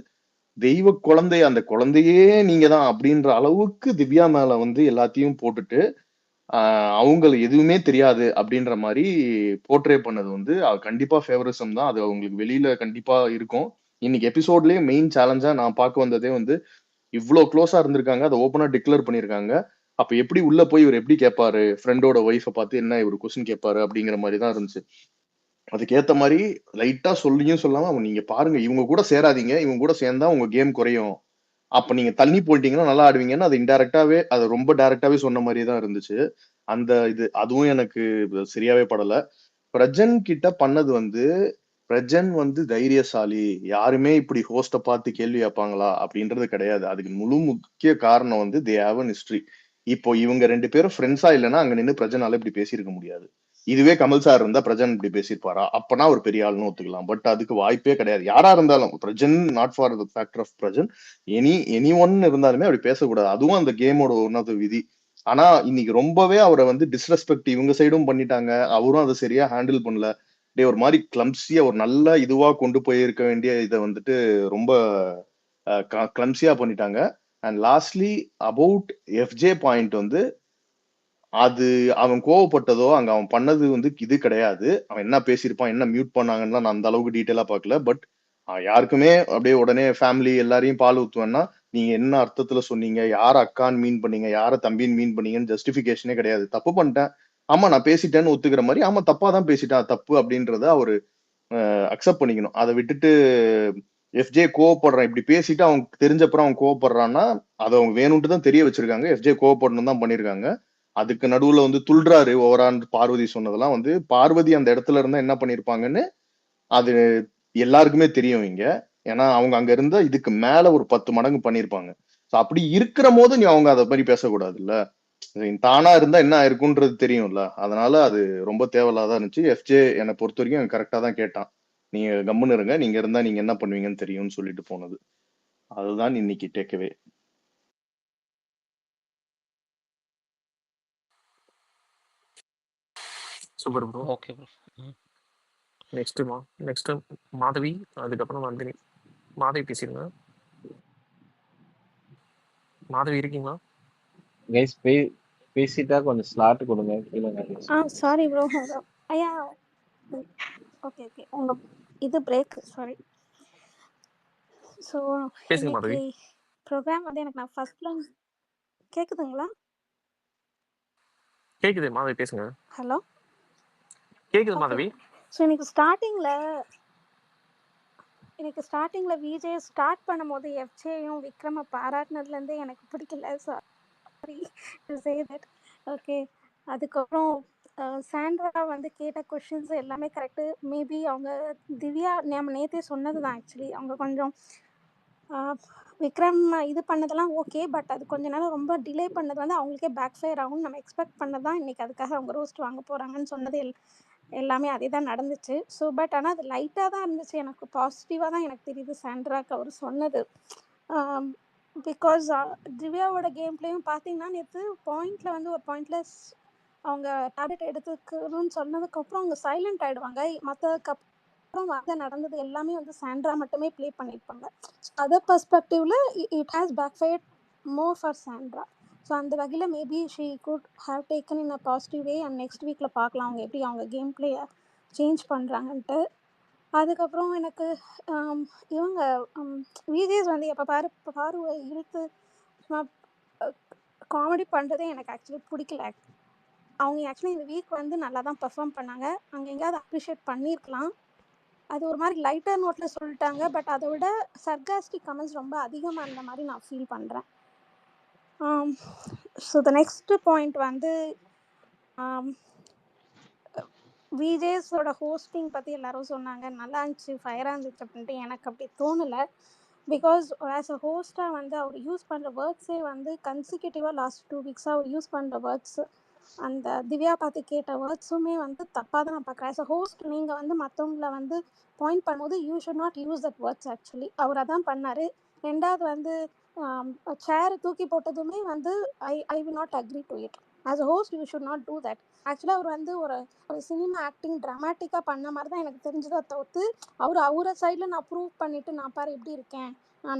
தெய்வ குழந்தை, அந்த குழந்தையே நீங்க தான் அப்படின்ற அளவுக்கு திவ்யா மேல வந்து எல்லாத்தையும் போட்டுட்டு அவங்களுக்கு எதுவுமே தெரியாது அப்படின்ற மாதிரி போர்ட்ரே பண்ணது வந்து கண்டிப்பா ஃபேவரிசம் தான். அது அவங்களுக்கு வெளியில கண்டிப்பா இருக்கும். இன்னைக்கு எபிசோட்லயே மெயின் சேலஞ்சா நான் பார்க்க வந்ததே வந்து இவ்வளவு க்ளோஸா இருந்திருக்காங்க, அதை ஓப்பனா டிக்ளேர் பண்ணிருக்காங்க. அப்ப எப்படி உள்ள போய் இவர் எப்படி கேட்பாரு, ஃப்ரெண்டோட ஒய்ஃபை பார்த்து என்ன இவர் கொஸ்டின் கேட்பாரு அப்படிங்கிற மாதிரி தான் இருந்துச்சு. அதுக்கேத்த மாதிரி லைட்டா சொல்லியும் சொல்லாம நீங்க பாருங்க, இவங்க கூட சேராதீங்க, இவங்க கூட சேர்ந்தா உங்க கேம் குறையும், அப்ப நீங்க தள்ளி போயிட்டீங்கன்னா நல்லா ஆடுவீங்கன்னு அது இன்டைரக்டாவே, அது ரொம்ப டைரக்டாவே சொன்ன மாதிரி தான் இருந்துச்சு. அந்த இது அதுவும் எனக்கு சரியாவே படல. பிரஜன் கிட்ட பண்ணது வந்து, பிரஜன் வந்து தைரியசாலி, யாருமே இப்படி ஹோஸ்ட பார்த்து கேள்வி கேட்பாங்களா அப்படின்றது கிடையாது. அதுக்கு முழு முக்கிய காரணம் வந்து தே ஹேவ் அன் ஹிஸ்டரி. இப்போ இவங்க 2 பேரும் ஃப்ரெண்ட்ஸா இல்லைன்னா அங்க நின்று பிரஜனால இப்படி பேசியிருக்க முடியாது. இதுவே கமல் சார் இருந்தா பிரஜன் இப்படி பேசியிருப்பாரா, அப்பனா ஒரு பெரிய ஆளுன்னு ஒத்துக்கலாம். பட் அதுக்கு வாய்ப்பே கிடையாது. யாரா இருந்தாலும் Prajan, not for the factor of Prajan, any one இருந்தாலுமே அப்படி பேசக்கூடாது. அதுவும் அந்த கேமோட ஒன் ஆஃப் த விதி. ஆனா இன்னைக்கு ரொம்பவே அவரை வந்து டிஸ்ரெஸ்பெக்ட் இவங்க சைடும் பண்ணிட்டாங்க, அவரும் அதை சரியா ஹேண்டில் பண்ணல. ஒரு மாதிரி கிளம்சியா ஒரு நல்ல இதுவா கொண்டு போயிருக்க வேண்டிய இதை வந்துட்டு ரொம்ப கிளம்சியா பண்ணிட்டாங்க. And lastly about FJ point வந்து, அது அவன் கோவப்பட்டதோ அங்க அவன் பண்ணது வந்து இது கிடையாது. அவன் என்ன பேசியிருப்பான், என்ன மியூட் பண்ணாங்கன்னா நான் அந்த அளவுக்கு டீட்டெயிலா பார்க்கல. பட் யாருக்குமே அப்படியே உடனே ஃபேமிலி எல்லாரையும் பால் ஊத்துவேன்னா நீங்க என்ன அர்த்தத்துல சொன்னீங்க, யார அக்கான்னு மீன் பண்ணீங்க, யார தம்பின்னு மீன் பண்ணீங்கன்னு ஜஸ்டிபிகேஷனே கிடையாது. தப்பு பண்ணிட்டேன், ஆமா நான் பேசிட்டேன்னு ஒத்துக்கிற மாதிரி, ஆமா தப்பா தான் பேசிட்டேன், தப்பு அப்படின்றத அவரு அக்செப்ட் பண்ணிக்கணும். அதை விட்டுட்டு எஃப்ஜே கோவப்படுறான் இப்படி பேசிட்டு அவன் தெரிஞ்சப்பறம் அவன் கோவப்படுறான்னா அதை அவங்க வேணும்ட்டு தான் தெரிய வச்சிருக்காங்க. எஃப்ஜே கோவப்படணும் தான் பண்ணிருக்காங்க. அதுக்கு நடுவுல வந்து துள்றாரு ஓவரான் பார்வதி சொன்னதெல்லாம் வந்து, பார்வதி அந்த இடத்துல இருந்தா என்ன பண்ணிருப்பாங்கன்னு அது எல்லாருக்குமே தெரியும் இங்க. ஏன்னா அவங்க அங்க இருந்தா இதுக்கு மேல ஒரு 10 மடங்கு பண்ணிருப்பாங்க. அப்படி இருக்கிற போது நீ அவங்க அதை மாதிரி பேசக்கூடாதுல்ல. தானா இருந்தா என்ன இருக்குன்றது தெரியும்ல. அதனால அது ரொம்ப தேவையில்லாதான் இருந்துச்சு. எஃப்ஜே என்னை பொறுத்த வரைக்கும் கரெக்டா தான் கேட்டான், நீங்க கம்முன்னு இருங்க, நீங்க இருந்தா நீங்க என்ன பண்ணுவீங்கன்னு தெரியும்னு சொல்லிட்டு போனது. அதுதான் இன்னைக்கு takeaway. Super bro. Okay bro. Next Madhavi, அதுக்கப்புறம் நந்தினி. மாதவி பேசிடுங்க. மாதவி இருக்கீங்களா? கைஸ் பேசிட்டா கொஞ்சம் ஸ்லாட் கொடுங்க, கீழே நிறைய சாரி ப்ரோ. ஐயா ஓகே ஓகே, உங்க இது பிரேக், சாரி. ஸோ பேசுங்க இன்னைக்கு மாதவி. ப்ரோக்ராம் வந்து எனக்கு நான் ஃபர்ஸ்ட்ல கேக்குதுங்களா? கேக்குது மாதவி, பேசுங்க. ஹலோ, கேக்குது ஓகே. மாதவி. ஸோ எனக்கு ஸ்டார்டிங்கில் விஜய் ஸ்டார்ட் பண்ணும்போது எஃப்ஜேயும் விக்ரமை பாராட்டினதுலேருந்தே எனக்கு பிடிக்கல. Sorry to say that. Okay, அதுக்கப்புறம் சாண்ட்ரா வந்து கேட்ட கொஷின்ஸ் எல்லாமே கரெக்டு. மேபி அவங்க திவ்யா நம்ம நேற்றே சொன்னது தான். ஆக்சுவலி அவங்க கொஞ்சம் விக்ரம் இது பண்ணதெல்லாம் ஓகே, பட் அது கொஞ்ச நேரம் ரொம்ப டிலே பண்ணது வந்து அவங்களுக்கே பேக் ஃபயர் ஆகும்னு நம்ம எக்ஸ்பெக்ட் பண்ணது தான். இன்றைக்கி அதுக்காக அவங்க ரோஸ்ட் வாங்க போகிறாங்கன்னு சொன்னது எல்லாமே அதே தான் நடந்துச்சு. ஸோ பட் ஆனால் அது லைட்டாக தான் இருந்துச்சு, எனக்கு பாசிட்டிவாக தான் எனக்கு தெரியுது சாண்ட்ராக்கு அவர் சொன்னது. பிகாஸ் திவ்யாவோட கேம் பிளேயும் பார்த்தீங்கன்னா நேற்று பாயிண்டில் வந்து ஒரு பாயிண்டில் அவங்க டேப்லெட் எடுத்துக்கணும்னு சொன்னதுக்கப்புறம் அவங்க சைலண்ட் ஆகிடுவாங்க. மற்றதுக்கப்புறம் வந்து நடந்தது எல்லாமே வந்து சாண்ட்ரா மட்டுமே ப்ளே பண்ணியிருப்பாங்க. அதர் பர்ஸ்பெக்டிவில் it has backfired more for Sandra. So அந்த வகையில் maybe she could have taken in a positive way. And next வீக்கில் பார்க்கலாம் அவங்க எப்படி அவங்க கேம் பிளேயை சேஞ்ச் பண்ணுறாங்கன்ட்டு. அதுக்கப்புறம் எனக்கு இவங்க விஜேஸ் வந்து எப்போ பாருவை இழுத்து காமெடி பண்ணுறதே எனக்கு ஆக்சுவலி பிடிக்கல. அவங்க ஆக்சுவலி இந்த வீக் வந்து நல்லா தான் பெர்ஃபார்ம் பண்ணாங்க. அங்கே எங்கேயாவது அப்ரிஷியேட் பண்ணியிருக்கலாம். அது ஒரு மாதிரி லைட்டர் நோட்டில் சொல்லிட்டாங்க, பட் அதை விட சர்காஸ்டிக் கமெண்ட்ஸ் ரொம்ப அதிகமாக இருந்த மாதிரி நான் ஃபீல் பண்ணுறேன். ஸோ த நெக்ஸ்ட் பாயிண்ட் வந்து விஜேஸோட ஹோஸ்டிங் பற்றி எல்லாரும் சொன்னாங்க, நல்லா இருந்துச்சு, ஃபயராக இருந்துச்சு அப்படின்ட்டு. எனக்கு அப்படி தோணலை. பிகாஸ் ஆஸ் அ ஹோஸ்ட்டாக வந்து அவர் யூஸ் பண்ணுற வேர்ட்ஸே வந்து கன்சிக்யூட்டிவாக லாஸ்ட் 2 வீக்ஸாக அவர் யூஸ் பண்ணுற வேர்ட்ஸ், அந்த திவ்யா பார்த்து கேட்ட வேர்ட்ஸுமே வந்து தப்பாக தான் நான் பார்க்குறேன். ஆஸ் அ ஹோஸ்ட் நீங்கள் வந்து மற்றவங்கள வந்து பாயிண்ட் பண்ணும்போது you should not use that words. Actually அவர் அதான் பண்ணார். ரெண்டாவது வந்து சேரை தூக்கி போட்டதுமே வந்து I will not agree to it. As a host you should not do that. ஆக்சுவலாக அவர் வந்து ஒரு சினிமா ஆக்டிங் ட்ராமாட்டிக்காக பண்ண மாதிரி தான் எனக்கு தெரிஞ்சதை தவிர்த்து அவரை சைடில் நான் ப்ரூவ் பண்ணிவிட்டு நான் பாரு எப்படி இருக்கேன்,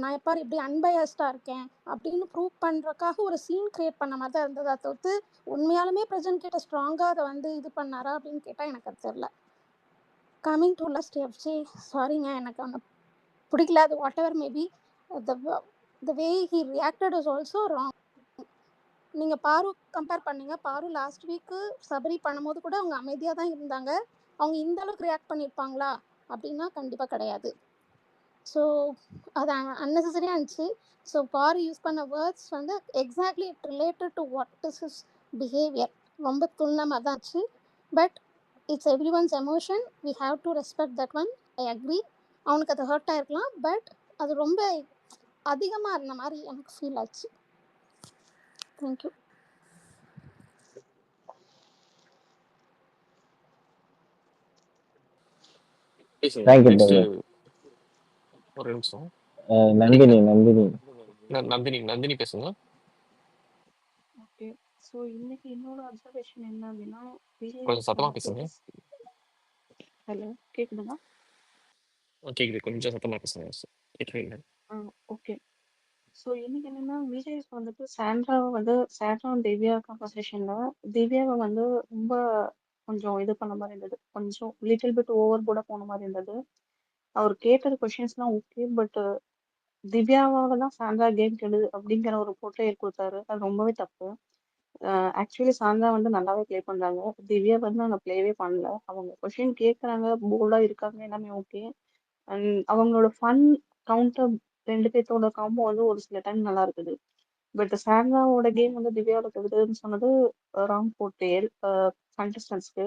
நான் எப்பாரு எப்படி அன்பயஸ்டாக இருக்கேன் அப்படின்னு ப்ரூவ் பண்ணுறக்காக ஒரு சீன் க்ரியேட் பண்ண மாதிரி தான் இருந்ததை தவிர்த்து உண்மையாலுமே ப்ரெசென்ட் கிட்ட ஸ்ட்ராங்காக அதை வந்து இது பண்ணாரா அப்படின்னு கேட்டால் எனக்கு அது தெரில. கம்மிங் டு லாஸ்ட் எஃப்ஜே, சாரிங்க, எனக்கு அவனை பிடிக்கல. அது what ever maybe the way he reacted is also wrong. நீங்கள் பாரு கம்பேர் பண்ணீங்க, பாரு லாஸ்ட் வீக்கு சபரி பண்ணும்போது கூட அவங்க அமைதியாக தான் இருந்தாங்க. அவங்க இந்த அளவுக்கு ரியாக்ட் பண்ணியிருப்பாங்களா அப்படின்னா கண்டிப்பாக கிடையாது. ஸோ அது அன்னெசரியாக இருந்துச்சு. ஸோ பாரு யூஸ் பண்ண வேர்ட்ஸ் வந்து exactly it related to what is his behaviour. ரொம்ப துல்லியமாக தான் இருந்துச்சு. But it's every one's emotion, we have to respect that one. I agree, அவனுக்கு அது ஹர்ட் ஆகிருக்கலாம், பட் அது ரொம்ப அதிகமாக இருந்த மாதிரி எனக்கு ஃபீல் ஆச்சு. தேங்க்யூ. பேசுங்க. Thank you next brother. ஒரு நிமிஷம். நந்தினி பேசுங்க. ஓகே, ஸோ இன்னைக்கு என்னோட அப்சர்வேஷன் என்ன அப்படின்னா, கொஞ்சம் சத்தமா பேசுங்க. ஹலோ கேக்குதுங்களா? கேக்குது, கொஞ்சம் சத்தமா பேசுங்க. கேட்கல. ஓகே, ஸோ இன்னைக்கு என்னன்னா, விஜய்ஸ் வந்துட்டு சாண்ட்ரா திவ்யா காம்பசிஷன்ல திவ்யாவை வந்து ரொம்ப கொஞ்சம் இது பண்ண மாதிரி இருந்தது. கொஞ்சம் லிட்டில் பிட் ஓவர் கூட போன மாதிரி இருந்தது. அவர் கேட்டது கொஷின்ஸ்லாம் ஓகே, பட் திவ்யாவால தான் சாண்ட்ரா கேம் கெடுது அப்படிங்கிற ஒரு போர்ட்ரேயல் கொடுத்தாரு. அது ரொம்பவே தப்பு. ஆக்சுவலி சாண்ட்ரா வந்து நல்லாவே ப்ளே பண்றாங்க. திவ்யா வந்து அவங்க ப்ளேவே பண்ணல. அவங்க கொஷின் கேட்குறாங்க, போல்டா இருக்காங்க, எல்லாமே ஓகே. அண்ட் அவங்களோட ஃபன் கவுண்டர் 2 பேர்த்தோட காம்போ வந்து ஒரு சில டைம் நல்லா இருக்குது. பட் சாண்ட்ராவோட கேம் வந்து திவ்யாவோட கெடுதுன்னு சொன்னது ராங் போர்ட்ரேயல் கண்டஸ்டன்ஸ்க்கு.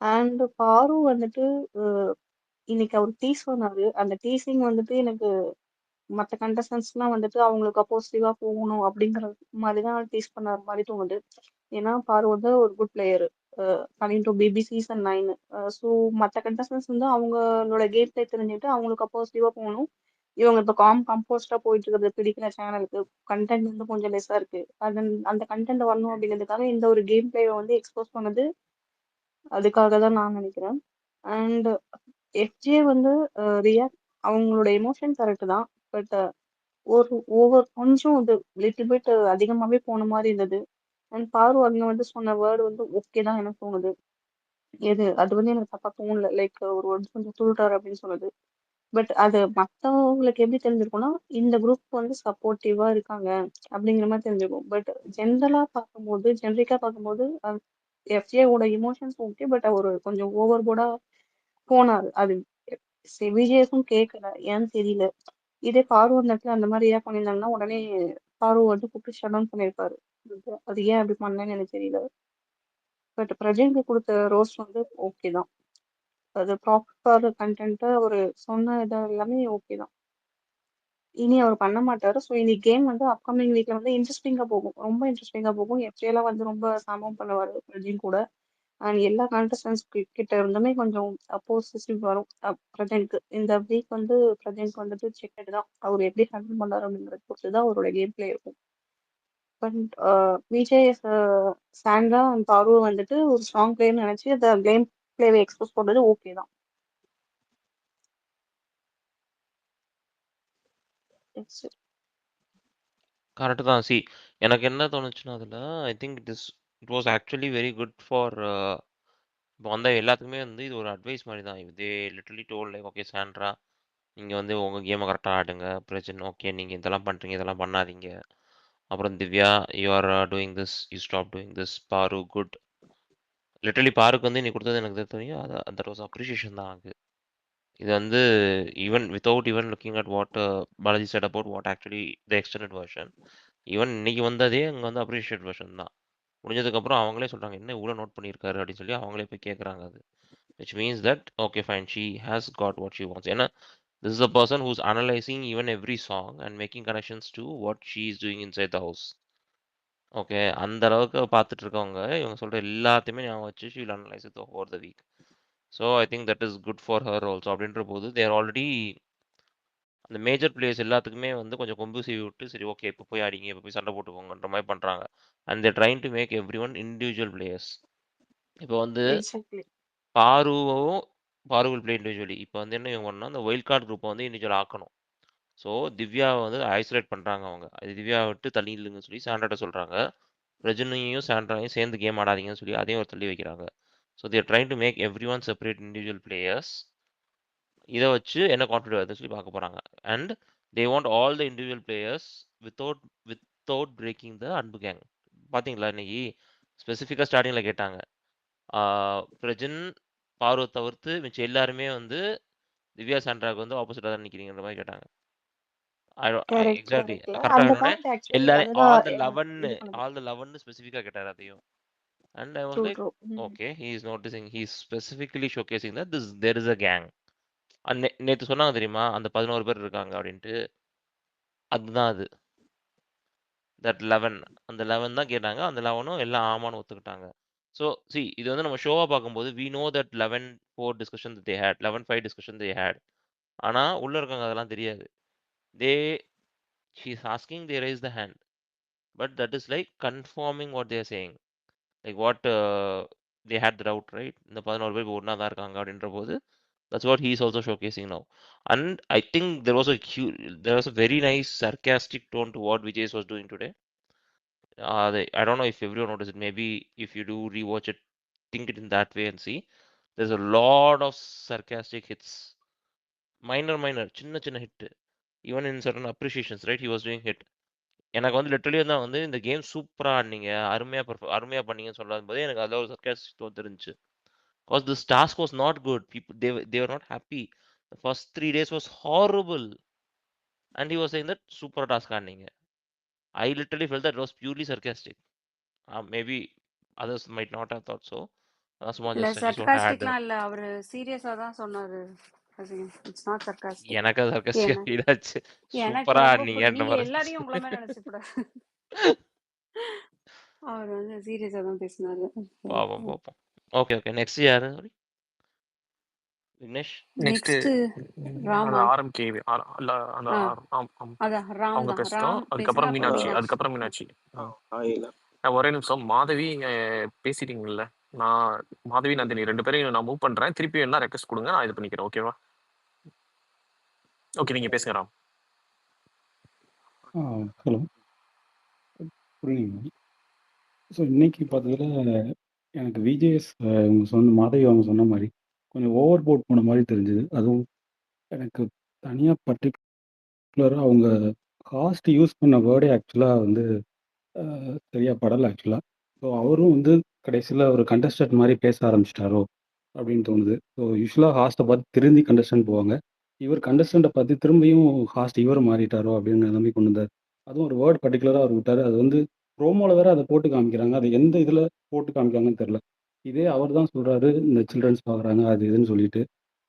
அண்ட் பாரு வந்துட்டு இன்னைக்கு அவர் டீஸ் பண்ணாரு. அந்த டீசிங் வந்துட்டு எனக்கு மற்ற கண்டஸ்டன்ஸ்லாம் வந்துட்டு அவங்களுக்கு அப்போசிட்டிவா போகணும் அப்படிங்கிற மாதிரி தான் டீஸ் பண்ணார் மாதிரி தோணுது. ஏன்னா பாரு வந்து ஒரு good player coming to BB season 9. So மற்ற கண்டஸ்டன்ஸ் வந்து அவங்களோட கேம் பிளே தெரிஞ்சுட்டு அவங்களுக்கு அப்போசிட்டிவா போகணும். இவங்க இப்போ கம்போஸ்டா போயிட்டு இருக்கிறது பிடிக்கிற சேனலுக்கு கண்டென்ட் வந்து கொஞ்சம் லெஸ்ஸா இருக்கு. அந்த கண்டென்ட் வரணும் அப்படிங்கிறதுக்காக இந்த ஒரு கேம் பிளேவை வந்து எக்ஸ்போஸ் பண்ணது அதுக்காக தான் நான் நினைக்கிறேன். அண்ட் எஃப்ஜே வந்து ரியாக்ட் அவங்களோட எமோஷன் கரெக்ட் தான். பட் ஒரு கொஞ்சம் இது லிட்டில் பிட் அதிகமாவே போன மாதிரி இருந்தது. அண்ட் பாரு அங்க வந்து சொன்ன வேர்டு வந்து ஓகே தான் எனக்கு தோணுது. அது வந்து எனக்கு தப்பா தோணல. லைக் ஒரு வேர்டு கொஞ்சம் சொல்றாரு அப்படின்னு சொன்னது. பட் அது மத்தவங்களுக்கு எப்படி தெரிஞ்சிருக்கும்னா இந்த குரூப் வந்து சப்போர்ட்டிவா இருக்காங்க அப்படிங்கிற மாதிரி தெரிஞ்சிருக்கும். பட் ஜென்ரிக்கா பார்க்கும்போது எஃப்ஜேவோட எமோஷன்ஸ் ஓகே. பட் அவர் கொஞ்சம் ஓவர் போர்டா போனாரு. அது விஜயஸும் கேட்கல, ஏன்னு தெரியல. இதே பாரு அந்த இடத்துல அந்த மாதிரி ரியாக்ட் பண்ணியிருந்தாங்கன்னா உடனே பாரு வந்து கூப்பிட்டு ஷட் டவுன் பண்ணியிருப்பாரு. அது ஏன் அப்படி பண்ணலன்னு எனக்கு தெரியல. பட் பிரஜைக்கு கொடுத்த ரோஸ்ட் வந்து ஓகே தான். அது ப்ராப்பர் கண்டென்ட் ஒரு சொன்ன இது எல்லாமே ஓகே தான். இனி அவர் பண்ண மாட்டாரு. ஸோ இனி கேம் வந்து அப்கமிங் வீக்ல வந்து இன்ட்ரெஸ்டிங்கா போகும். ரொம்ப இன்ட்ரெஸ்டிங்கா போகும். எஃப்ஜேலாம் வந்து ரொம்ப சமம் பண்ணுவாரு பிரஜின் கூட. அண்ட் எல்லா கான்டெஸ்டன்ஸ் கிட்ட இருந்துமே கொஞ்சம் அப்போசிட்டிவ் வரும் பிரஜென்ட்க்கு. இந்த வீக் வந்து பிரஜென்ட்க்கு வந்துட்டு செக் தான். அவர் எப்படி ஹேண்டில் பண்ணாரு அப்படிங்கிறத பொறுத்து தான் அவரோட கேம் பிளே இருக்கும். பட் விஜய் சாண்ட்ரா அண்ட் பாரு வந்துட்டு ஒரு ஸ்ட்ராங் பிளேயர்னு நினைச்சு அந்த கேம் பிளேவை எக்ஸ்போஸ் பண்றது ஓகே தான். That's it. கரெக்ட் தான். சி எனக்கு என்ன தோணுச்சுன்னா அதில் I think it was actually very good for இப்போ வந்த எல்லாத்துக்குமே வந்து இது ஒரு அட்வைஸ் மாதிரி தான். தே literally toll like okay Sandra நீங்கள் வந்து உங்கள் கேமை கரெக்டாக ஆடுங்க. பிரச்சனை ஓகே நீங்கள் இதெல்லாம் பண்ணுறீங்க இதெல்லாம் பண்ணாதீங்க. அப்புறம் Divya you are doing this you stop doing this. பாரு குட். லிட்டரலி பாருக்கு வந்து நீ கொடுத்தது எனக்கு தெரியும். அது தட் வாஸ் அப்ரிஷியேஷன் தான் ஆகுது. இது வந்து even without even looking at what Balaji set about what actually the extended version. Even இன்னைக்கு வந்ததே அங்கே வந்து அப்ரிஷியேட் வெர்ஷன் தான். முடிஞ்சதுக்கப்புறம் அவங்களே சொல்கிறாங்க என்ன இவ்வளோ நோட் பண்ணியிருக்காரு அப்படின்னு சொல்லி அவங்களே போய் கேட்குறாங்க. அது which means that okay fine she has got what she wants. ஏன்னா this is a person who's analyzing even every song and making connections to what she is doing inside the house. Okay அந்த அளவுக்கு பார்த்துட்டு இருக்கவங்க இவங்க சொல்கிற எல்லாத்தையுமே ஞாபகம் வச்சு she will analyze it over the week. So I think that is good for her also. அப்படின்ற போது they are already அந்த மேஜர் பிளேயர்ஸ் எல்லாத்துக்குமே வந்து கொஞ்சம் கொம்பு சீவி விட்டு சரி ஓகே இப்போ போய் ஆடிங்க இப்போ போய் சண்டை போட்டுக்கோங்கன்ற மாதிரி பண்ணுறாங்க. And they're trying to make every one individual players. இப்போ வந்து Exactly. பாரு வில் பிளே இண்டிவிஜுவலி. இப்போ வந்து என்ன இவங்க பண்ணால் அந்த ஒயில்ட் கார்டு குரூப்பை வந்து இண்டிவிஜுவல் ஆக்கணும். ஸோ திவ்யாவை வந்து ஐசோலேட் பண்ணுறாங்க அவங்க. அது திவ்யாவை விட்டு தள்ளி இல்லைங்கன்னு சொல்லி சாண்ட்ராட்ட சொல்கிறாங்க. ரஜினியும் சாண்ட்ராவையும் சேர்ந்து கேம் ஆடாதீங்கன்னு சொல்லி அதையும் ஒரு தள்ளி வைக்கிறாங்க. So they're trying to make every one separate individual players. இதை வச்சு என்ன கான்ஃபிடென்ட் வருதுன்னு சொல்லி பார்க்க போகிறாங்க. And they want all the individual players without breaking the அன்பு கேங். பார்த்தீங்களா இன்னைக்கு ஸ்பெசிஃபிக்காக ஸ்டார்டிங்கில் கேட்டாங்க பிரஜன் பார்வை தவிர்த்து மிச்சம் எல்லாருமே வந்து திவ்யா சாண்ட்ராக்கு வந்து ஆப்போசிட்டாக தான் நிற்கிறீங்கிற மாதிரி கேட்டாங்க. Correct, exactly correct. கரெக்டாக அந்த வேணும்னே பாயிண்ட் ஆக்சுவலி எல்லாரும் அதுதான் ஆல் த 11 ஸ்பெசிஃபிக்காக கேட்டார் அதையும். And I was true like true. Okay he is noticing he is specifically showcasing that there is a gang. நேற்று சொன்னாங்க தெரியுமா அந்த 11 பேர் இருக்காங்க அப்படின்ட்டு. அதுதான் அது தட் 11 அந்த 11 தான் கேட்டாங்க. அந்த 11ம் எல்லாம் ஆமான்னு ஒத்துக்கிட்டாங்க. ஸோ சி இது வந்து நம்ம ஷோவாக பார்க்கும்போது we know that 11-4 discussion they had 11-5 discussion they had. ஆனால் உள்ளே இருக்கவங்க அதெல்லாம் தெரியாது. She is asking they raise the hand but that is like confirming what they're saying like what they had the doubt right. இந்த 11 பேர் ஒன்றா தான் இருக்காங்க அப்படின்ற போது that's what he is also showcasing now. And I think there was a very nice sarcastic tone to what Vijay was doing today. I don't know if everyone noticed it. Maybe if you do rewatch it, think it in that way and see. There's a lot of sarcastic hits. Minor, சின்ன hit. Even in certain appreciations, right? He was doing hit. எனக்கு வந்து literally தான் வந்து இந்த game சூப்பராக ஆடினீங்க அருமையாக பண்ணீங்கன்னு சொல்லாத போது எனக்கு அதில் ஒரு சர்க்காஸ்டிக் தோணு தெரிஞ்சு. Because this task was not good. People they were not happy. The first 3 days was horrible. And he was saying that super task ஆடினீங்க. I literally felt that it was purely sarcastic. Maybe others might not have thought so. That's more இல்ல just I just want to add that. சர்க்காஸ்டிக்லாம் இல்ல, அவரு சீரியஸா தான் சொன்னாரு. It's not sarcastic. எனக்கு அது சர்க்காஸ்டிக்கா ஏன்னா feel ஆச்சு. எனக்கு சூப்பரா ரொம்ப ஆடினீங்கன்ற நீங்க மாதிரி எல்லாரையும் உங்களை இருந்துச்சு. மாதிரி நினைச்சக்கூடாது. அவர் வந்து சீரியஸா தான் பேசினாரு. பாப்போம். ஓகே நெக்ஸ்ட் யாரு விக்னேஷ்? நெக்ஸ்ட் நெக்ஸ்ட் அந்த ராமா. ஆர்எம்கே அந்த அதான் ராம் அவங்க தான். பேசட்டும். ராம் அதுக்கப்புறம் பேசினா அப்புறம் மீனாட்சி. மீனாட்சி. ஒரே நிமிஷம் மாதவி பேசிட்டீங்கல்ல, நான் மாதவி நந்தினி 2 பேரையும் நான் மூவ் பண்றேன். திருப்பி வேணா ரெக்வெஸ்ட் கொடுங்க, நான் இது பண்ணிக்கிறேன். ஓகேவா? ஓகே, நீங்க பேசுங்க ராம். ஹலோ, புரியுங்க. ஸோ இன்னைக்கு பார்த்தீங்கன்னா எனக்கு விஜேஎஸ் இவங்க சொன்ன மாதவி அவங்க சொன்ன மாதிரி கொஞ்சம் ஓவர் போட் போன மாதிரி தெரிஞ்சுது. அதுவும் எனக்கு தனியாக பர்டிகுலராக அவங்க காஸ்ட் யூஸ் பண்ண வேர்டே ஆக்சுவலாக வந்து சரியாக படலை ஆக்சுவலாக. ஸோ அவரும் வந்து கடைசியில் ஒரு கண்டஸ்டன்ட் மாதிரி பேச ஆரம்பிச்சிட்டாரோ அப்படின்னு தோணுது. ஸோ யூஸ்வலாக ஹாஸ்ட்டை பார்த்து திருந்தி கண்டஸ்டன்ட் போவாங்க. இவர் கண்டஸ்டண்ட்டை பார்த்து திரும்பியும் ஹாஸ்ட் இவர் மாறிட்டாரோ அப்படின்னு நிலைமை கொண்டு வந்தார். அதுவும் ஒரு வேர்ட் பர்டிகுலராக அவர் விட்டார். அது வந்து ப்ரோமோவில் வேற அதை போட்டு காமிக்கிறாங்க. அது எந்த இதில் போட்டு காமிக்காங்கன்னு தெரில. இதே அவர் தான் சொல்கிறாரு இந்த சில்ட்ரன்ஸ் பார்க்குறாங்க அது இதுன்னு சொல்லிட்டு.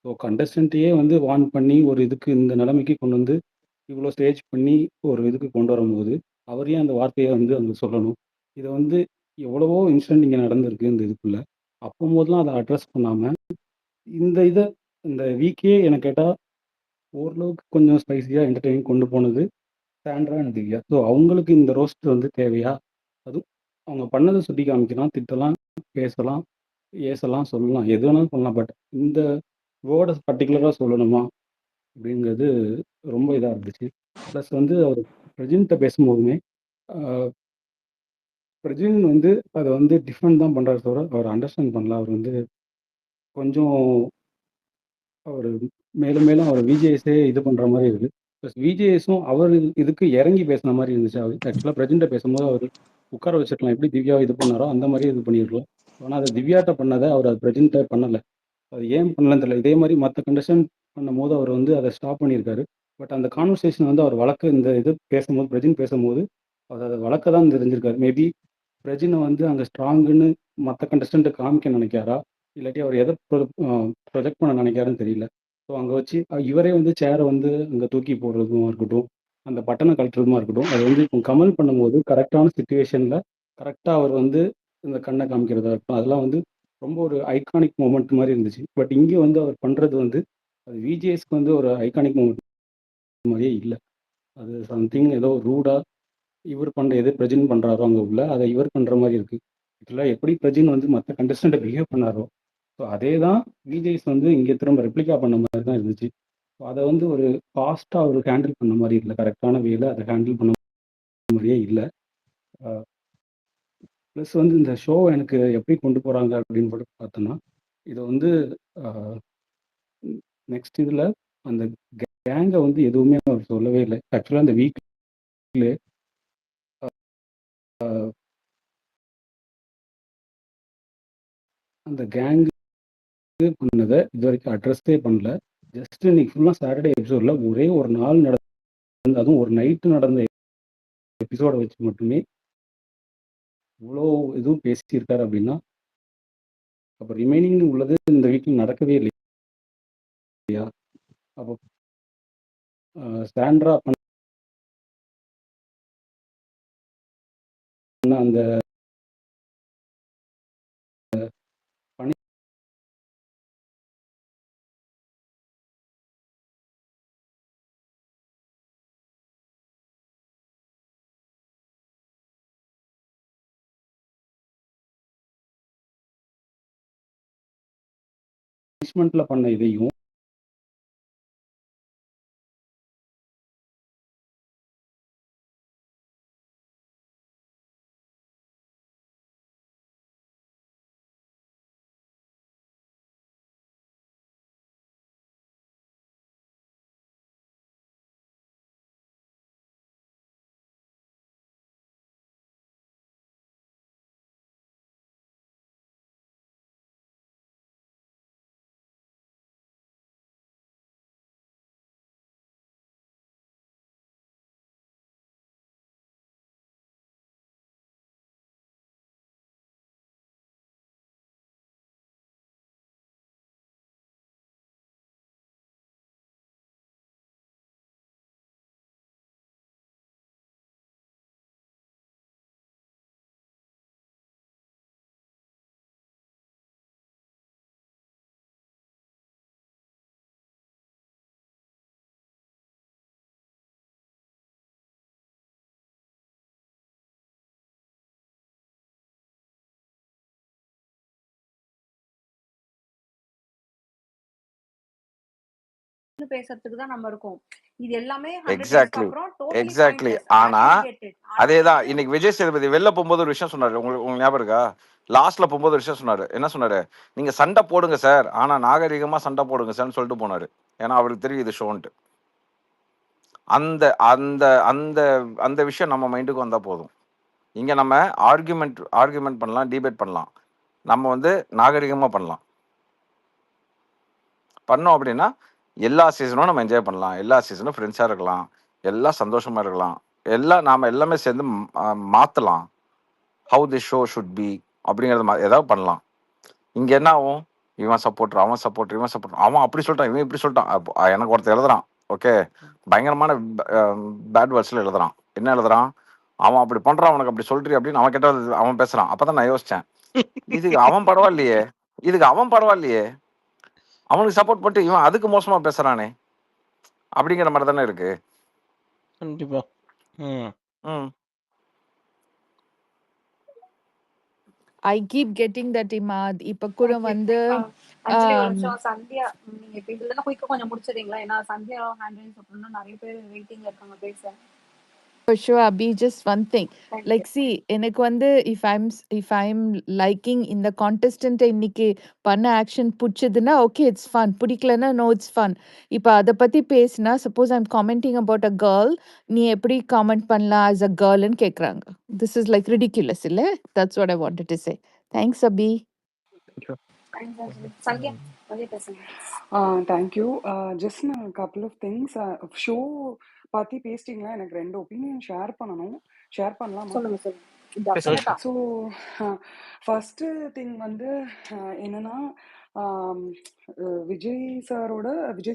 ஸோ கண்டஸ்டன்ட்டையே வந்து வார்ன் பண்ணி ஒரு இதுக்கு இந்த நிலைமைக்கு கொண்டு வந்து இவ்வளோ ஸ்டேஜ் பண்ணி ஒரு இதுக்கு கொண்டு வரும்போது அவர் ஏன் அந்த வார்த்தையை வந்து அங்கே சொல்லணும்? இதை வந்து எவ்வளவோ இன்சிடென்ட் இங்கே நடந்திருக்கு இந்த இதுக்குள்ள. அப்போம்போதெல்லாம் அதை அட்ரஸ் பண்ணாமல் இந்த வீக்கே எனக்கு கேட்டால் ஓரளவுக்கு கொஞ்சம் ஸ்பைசியாக என்டர்டெயின் கொண்டு போனது சாண்ட்ரா அண்ட் திவ்யா. ஸோ அவங்களுக்கு இந்த ரோஸ்ட் வந்து தேவையா? அதுவும் அவங்க பண்ணதை சுட்டி காமிக்கலாம், திட்டலாம், பேசலாம், ஏசலாம், சொல்லலாம், எது வேணாலும் பண்ணலாம். பட் இந்த வேர்டை பர்டிகுலராக சொல்லணுமா அப்படிங்கிறது ரொம்ப இதாக இருந்துச்சு. ப்ளஸ் வந்து அவர் பிரஜின்கிட்ட பேசும்போதுமே பிரஜின் வந்து அதை வந்து டிஃபெண்ட் தான் பண்ணுறாரு தவிர அவர் அண்டர்ஸ்டாண்ட் பண்ணல. அவர் வந்து கொஞ்சம் அவர் மேலும் மேலும் அவர் விஜேஎஸே இது பண்ணுற மாதிரி இருக்குது. ப்ளஸ் விஜேஎஸும் அவர் இதுக்கு இறங்கி பேசுன மாதிரி இருந்துச்சு. அவர் ஆக்சுவலாக பிரஜெண்ட்டை பேசும்போது அவர் உட்கார வச்சிருக்கலாம், எப்படி திவ்யாவை இது பண்ணாரோ அந்த மாதிரி இது பண்ணியிருக்கலாம். ஆனால் அதை திவ்யாட்ட பண்ணதை அவர் அது பிரஜெண்ட்டை பண்ணலை. அது ஏன் பண்ணலன்னு தெரியல. இதே மாதிரி மற்ற கண்டஸ்டன்ட் பண்ணும்போது அவர் வந்து அதை ஸ்டாப் பண்ணியிருக்காரு. பட் அந்த கான்வர்சேஷன் வந்து அவர் வளர்க்க இந்த இது பேசும்போது பிரஜின் பேசும்போது அவர் அதை வளர்க்க தான் தெரிஞ்சிருக்காரு. மேபி பிரஜினை வந்து அங்கே ஸ்ட்ராங்குன்னு மற்ற கண்டஸ்டண்ட்டை காமிக்க நினைக்காரா, இல்லாட்டி அவர் எதை ப்ரொஜெக்ட் பண்ண நினைக்காருன்னு தெரியல. ஸோ அங்கே வச்சு இவரே வந்து சேரை வந்து அங்கே தூக்கி போடுறதுமா இருக்கட்டும், அந்த பட்டனை கழட்டுறதுமா இருக்கட்டும், அது வந்து இப்போ கமல் பண்ணும்போது கரெக்டான சுச்சுவேஷனில் கரெக்டாக அவர் வந்து இந்த கண்ணை காமிக்கிறதா இருக்கட்டும், அதெல்லாம் வந்து ரொம்ப ஒரு ஐகானிக் மூமெண்ட் மாதிரி இருந்துச்சு. பட் இங்கே வந்து அவர் பண்ணுறது வந்து அது விஜேஎஸ்க்கு வந்து ஒரு ஐகானிக் மூமெண்ட் மாதிரியே இல்லை. அது சம்திங் ஏதோ ரூடாக இவர் பண்ணுற எது பிரஜின் பண்ணுறாரோ அங்கே உள்ள அதை இவர் பண்ணுற மாதிரி இருக்குது. ஆக்சுவலாக எப்படி பிரஜின் வந்து மற்ற கண்டஸ்டண்ட்டை பிஹேவ் பண்ணாரோ ஸோ அதே தான் விஜேஎஸ் வந்து இங்கே திரும்ப ரெப்ளிகா பண்ண மாதிரி தான் இருந்துச்சு. ஸோ அதை வந்து ஒரு ஃபாஸ்ட்டாக அவர் ஹேண்டில் பண்ண மாதிரி இல்லை, கரெக்டான வேல அதை ஹேண்டில் பண்ண மாதிரியே இல்லை. ப்ளஸ் வந்து இந்த ஷோ எனக்கு எப்படி கொண்டு போகிறாங்க அப்படின்னு கூட பார்த்தோன்னா இதை வந்து நெக்ஸ்ட் இதில் அந்த கேங்கை வந்து எதுவுமே அவர் சொல்லவே இல்லை. ஆக்சுவலாக அந்த வீக்லே அந்த கேங் பண்ணதை இது வரைக்கும் அட்ரஸே பண்ணல. ஜஸ்ட் இன்னைக்கு ஃபுல்லாக சாட்டர்டே எபிசோடில் ஒரே ஒரு நாள் நடந்த, அதுவும் ஒரு நைட்டு நடந்த எபிசோடை வச்சு மட்டுமே இவ்வளோ இதுவும் பேசியிருக்காரு அப்படின்னா அப்போ ரிமைனிங் உள்ளது இந்த வீட்டில் நடக்கவே இல்லையா? அப்போ சாண்ட்ரா பண்ண அந்த பனிஷ்மெண்ட்டில் பண்ண இதையும் பேசுறதுக்கு தான் நம்ம இருக்கோம். இது எல்லாமே 100 டேஸ்க்கு எக்ஸாக்ட்லி அப்புறம் டோட்டலி எக்ஸாக்ட்லி. பாயிண்ட்லெஸ். ஐ ஆனா அக்ரி கெட் இட். ஆனா அதேதான் வந்து இன்னைக்கு விஜய் சேதுபதி வெளில போகும்போது ஒரு விஷயம் சொன்னாரு. உங்களுக்கு ஞாபகம் இருக்கா? லாஸ்ட்ல போகும்போது ஒரு விஷயம் சொன்னாரு. என்ன சொன்னாரு? நீங்க சண்டை போடுங்க சார், ஆனா நாகரிகமா சண்டை போடுங்க சார்னு சொல்லிட்டு போனாரு. ஏன்னா அவருக்கு தெரியும் இது ஷோன்ட்டு. அந்த அந்த அந்த அந்த விஷயம் நம்ம மைண்டுக்கு வந்தா போதும். இங்க நம்ம ஆர்குமெண்ட் பண்ணலாம், டிபேட் பண்ணலாம். நம்ம வந்து நாகரிகமா பண்ணலாம். பண்ணோம் அப்படின்னா எல்லா சீசனும் நம்ம என்ஜாய் பண்ணலாம். எல்லா சீசனும் ஃப்ரெண்ட்ஸாக இருக்கலாம். எல்லாம் சந்தோஷமா இருக்கலாம். நாம எல்லாமே சேர்ந்து மாற்றலாம். How the show should be அப்படிங்கிறத ஏதாவது பண்ணலாம். இங்கே என்ன ஆகும்? இவன் சப்போர்ட், அவன் அப்படி சொல்லிட்டான், இவன் இப்படி சொல்லிட்டான். எனக்கு ஒருத்தர் எழுதுறான், ஓகே, பயங்கரமான பேட் வேர்ட்ஸில் எழுதுறான். என்ன எழுதுறான்? அவன் அப்படி பண்ணுறான், அவனுக்கு அப்படி சொல்றீ அப்படின்னு அவன் கிட்ட அவன் பேசுகிறான். அப்போ தான் நான் யோசித்தேன், இதுக்கு அவன் பரவாயில்லையே, அவனுக்கு சப்போர்ட் பண்ணிட்டு இவன் அதுக்கு மோசமா பேசுறானே அப்படிங்கிற மாதிரி தானே இருக்கு. கண்டிப்பா. I keep getting that Imad. இப்ப கூட வந்து அஞ்சலி ஒரு நிமிஷம். சந்தியா, நீங்க இப்ப இதுல குயிக்கா கொஞ்சம் முடிச்சிடுறீங்களா? ஏன்னா சந்தியா ஹேண்ட் ரைஸ் அப்படின்னா நிறைய பேர் வெயிட்டிங்ல இருக்காங்க பேச. For sure, Abhi, just one thing. Thank Like, you. see, எனக்கு வந்து if I'm liking in the contestant இன்னைக்கு பண்ண ஆக்ஷன் பிடிச்சதுன்னா okay, it's fun. பிடிக்கலன்னா no, it's fun. இப்போ அதை பத்தி பேசினா suppose I'm commenting about a girl, நீ எப்படி comment பண்ணலாம் as a girl ன்னு கேக்குறாங்க. This is like ridiculous, இல்ல? That's what I wanted to say. Thanks, Abhi. Thanks, Anjali. Sandhya, கொஞ்சம் பேசுங்க. தேங்க்யூ. ஜஸ்ட் நான் கப்புள் ஆஃப் திங்ஸ் ஷோ பற்றி பேசிட்டிங்களா? எனக்கு 2 ஒப்பீனியன் ஷேர் பண்ணலாமா? சொல்லுங்க. ஸோ ஃபஸ்ட்டு திங் வந்து என்னன்னா, விஜய்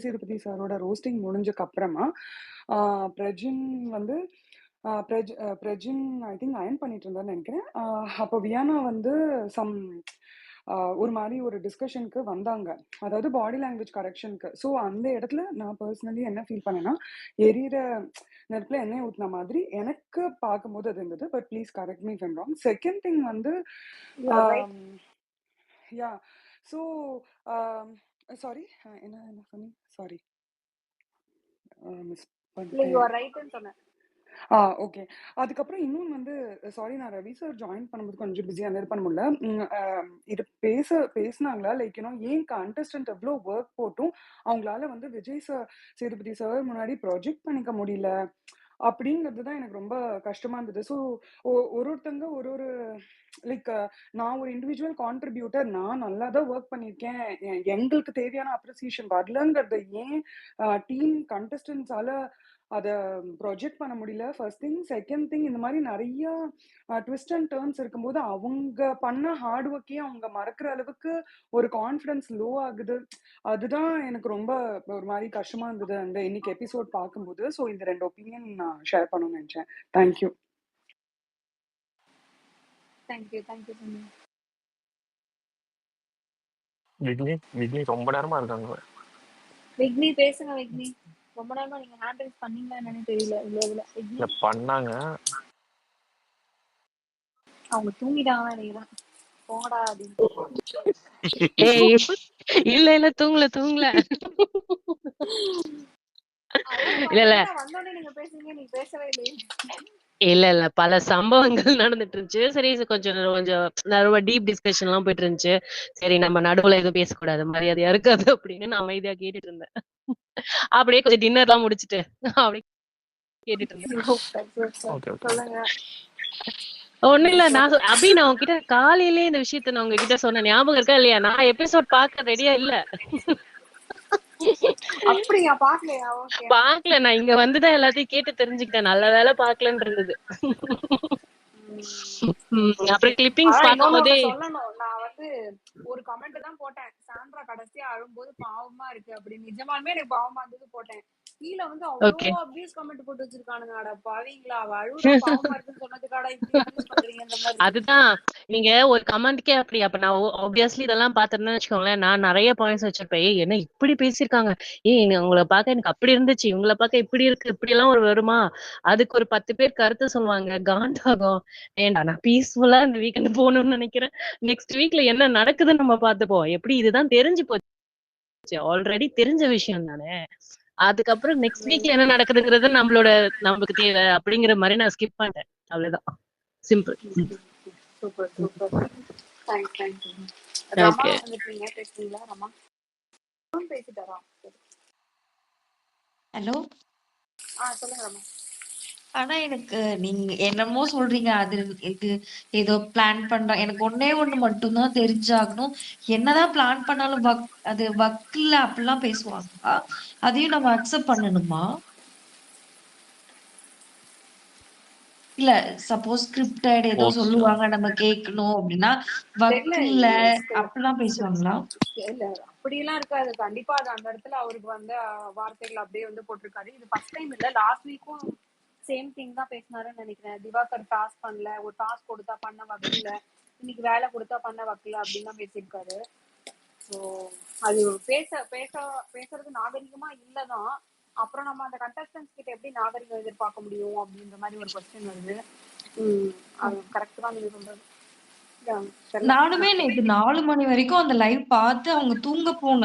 சேதுபதி சாரோட ரோஸ்டிங் முடிஞ்சக்கு அப்புறமா பிரஜின் வந்து பிரஜின் ஐ திங்க் அயர்ன் பண்ணிட்டு இருந்தான்னு நினைக்கிறேன். அப்போ வியானா வந்து ஒரு மாதிரி ஒரு டிஸ்கஷனுக்கு வந்தாங்க, அதாவது பாடி லாங்குவேஜ் கரெக்ஷனுக்கு. ஸோ அந்த இடத்துல நான் பர்சனலி என்ன ஃபீல் பண்ணேன்னா, எரியிற நெருப்பில் எண்ணெய் ஊற்றின மாதிரி எனக்கு பார்க்கும்போது அது இருந்தது. But please correct me if I'm wrong. Second thing வந்து யா ஸோ சாரி, என்ன சொன்னீங்க? சாரி, மிஸ் பண்ணிட்டேன். ஓகே. அதுக்கப்புறம் இன்னொன்று வந்து சாரி, நான் ரவி சார் ஜாயின் பண்ணும்போது கொஞ்சம் பிஸியாக இது பண்ண முடியல. இது பேசினாங்களா லைக் ஏன் கண்டஸ்டன்ட் எவ்வளோ ஒர்க் போட்டும் அவங்களால வந்து விஜய் சேதுபதி சார் முன்னாடி ப்ரொஜெக்ட் பண்ணிக்க முடியல அப்படிங்கிறது தான் எனக்கு ரொம்ப கஷ்டமா இருந்தது. ஸோ ஒருத்தங்க ஒரு லைக் நான் ஒரு இண்டிவிஜுவல் கான்ட்ரிபியூட்டர், நான் நல்லா தான் ஒர்க் பண்ணியிருக்கேன், எங்களுக்கு தேவையான அப்ரிசியேஷன் வரலங்கிறத ஏன் டீம் கண்டஸ்டன்ஸால அதை ப்ரொஜெக்ட் பண்ண முடியல? First thing. செகண்ட் திங், இந்த மாதிரி நிறைய ட்விஸ்ட் அண்ட் டர்ன்ஸ் இருக்கும்போது அவங்க பண்ண ஹார்ட் ஒர்க்கே அவங்க மறக்கிற அளவுக்கு ஒரு கான்ஃபிடன்ஸ் லோ ஆகுது. அதுதான் எனக்கு ரொம்ப ஒரு மாதிரி கஷ்டமா இருந்தது அந்த இன்னைக்கு எபிசோட் பார்க்கும்போது. ஸோ இந்த 2 ஒப்பீனியன் நான் ஷேர் பண்ணணும்னு நினைச்சேன். தேங்க்யூ. விக்னி ரொம்ப நேரமா இருக்காங்க. விக்னி பேசுங்க. விக்னி ரொம்ப நேரமா நீங்க ஹேண்ட் ரைஸ் பண்ணீங்களா என்னன்னு தெரியல. இல்ல பண்ணாங்க, அவங்க தூங்கிட்டாங்க நினைக்கிறேன். போங்கடா அப்படின்னு. இல்ல தூங்கல இல்ல வந்தோடனே நீங்க பேசுறீங்க, நீங்க பேசவே இல்லையே. இல்ல பல சம்பவங்கள் நடந்துட்டு இருந்துச்சு. சரி, கொஞ்சம் ரொம்ப டீப் டிஸ்கஷன் எல்லாம் போயிட்டு இருந்துச்சு. சரி, நம்ம நடுவுல எதுவும் பேசக்கூடாது, மரியாதையா இருக்காது அப்படின்னு நான் அமைதியா கேட்டுட்டு இருந்தேன். அப்படியே கொஞ்சம் டின்னர் எல்லாம் முடிச்சுட்டு அப்படியே கேட்டுட்டு இருந்தேன். ஒண்ணும் இல்ல, நான் உங்ககிட்ட காலையிலே இந்த விஷயத்த நான் உங்ககிட்ட சொன்ன ஞாபகம் இருக்கா இல்லையா? நான் எபிசோட் பார்க்க ரெடியா இல்ல. அப்படியா? பாக்கல. நான் இங்க வந்துதான் எல்லாத்தையும் கேட்டு தெரிஞ்சுக்கிட்டேன். நல்ல வேலை பாக்கலன்னு இருந்தது. அப்புறம் கிளிப்பிங்ஸ் பார்க்கும்போதே சொல்லணும், நான் வந்து ஒரு கமெண்ட் தான் போட்டேன், சாண்ட்ரா கடைசியா அழும்போது பாவமா இருக்கு அப்படின்னு. நிஜமாலுமே எனக்கு பாவமா இருந்தது போட்டேன். கீழே வந்து அவ்வளோ அபியூஸ் கமெண்ட் போட்டு வச்சிருக்கானுங்க. அட பாவீங்களா, அவ அழுவுறா பாவமா இருக்குன்னு சொன்னதுக்காடா இப்படி அபியூஸ் பண்றீங்க இந்த மாதிரி. அதுதான் நீங்க ஒரு கமெண்ட்க்கே அப்படி. அப்ப நான் ஆப்வியஸ்லி இதெல்லாம் பாத்துருந்தேன்னு வச்சுக்கோங்களேன், நான் நிறைய பாயிண்ட்ஸ் வச்சிருப்பேன். என்ன இப்படி பேசியிருக்காங்க, உங்களை பார்க்க எனக்கு அப்படி இருந்துச்சு, இவங்களை பார்க்க இப்படி இருக்கு, இப்படி எல்லாம் ஒரு வருமா? அதுக்கு ஒரு 10 பேர் கருத்து சொல்லுவாங்க, காண்டாகும். ஏண்டா, நான் பீஸ்ஃபுல்லா இந்த வீக்கெண்ட் போகணும்னு நினைக்கிறேன். நெக்ஸ்ட் வீக்ல என்ன நடக்குதுன்னு நம்ம பார்த்துப்போம். எப்படி இதுதான் தெரிஞ்சு போச்சு. ஆல்ரெடி தெரிஞ்ச விஷயம் தானே. அதுக்கப்புறம் நெக்ஸ்ட் வீக்ல என்ன நடக்குதுங்கிறது நமக்கு தேவை அப்படிங்கிற மாதிரி நான் ஸ்கிப் பண்ணிட்டேன். அவ்வளவுதான். Simple. Super super. Thanks. Rama okay. வந்துட்டீங்க, பேசுறீங்களா? ரமா பேசிட்டாரா? ஹலோ. சொல்லுங்க ரமா. ஆனா எனக்கு நீங்க என்னமோ சொல்றீங்க, அது இது ஏதோ பிளான் பண்றேன். எனக்கு ஒண்ணே ஒண்ணு மட்டும்தான் தெரிஞ்சாகணும். என்னதான் பிளான் பண்ணாலும் அது வக்கில்ல அப்படிலாம் பேசுவாங்களா? அதையும் நம்ம அக்செப்ட் பண்ணணுமா? இல்ல சப்போஸ் ஸ்கிரிப்டட் ஏதோ போஸ்ட் சொல்லுவாங்க நம்ம கேட்கணும் அப்படின்னா தெரியல, வக்கில்ல அப்படிலாம் பேசுவாங்களா? இல்ல அப்படியெல்லாம் இருக்காது. கண்டிப்பா அது அந்த இடத்துல அவருக்கு வந்து வார்த்தைகள் அப்படியே வந்து போட்டிருக்காரு. இது ஃபர்ஸ்ட் டைம் இல்ல, லாஸ்ட் வீக்கும் சேம் திங் தான் பேசினாருன்னு நினைக்கிறேன். திவாகர் டாஸ்க் பண்ணல, ஒரு டாஸ்க் கொடுத்தா பண்ண வக்கல, இன்னைக்கு வேலை கொடுத்தா பண்ண வக்கல அப்படின்னு தான் பேசியிருக்காரு. ஸோ அது பேசுறது நாகரிகமா இல்லதான். அப்புறம் நம்ம அந்த கண்டஸ்டன்ஸ் கிட்ட எப்படி நாகரிகம் எதிர்பார்க்க முடியும் அப்படின்ற மாதிரி ஒரு கொஸ்டின் வருது. அது கரெக்ட் தான் நீங்க சொல்றது. நானுமே நேத்து 4 மணி வரைக்கும் அந்த லைவ் பார்த்து அவங்க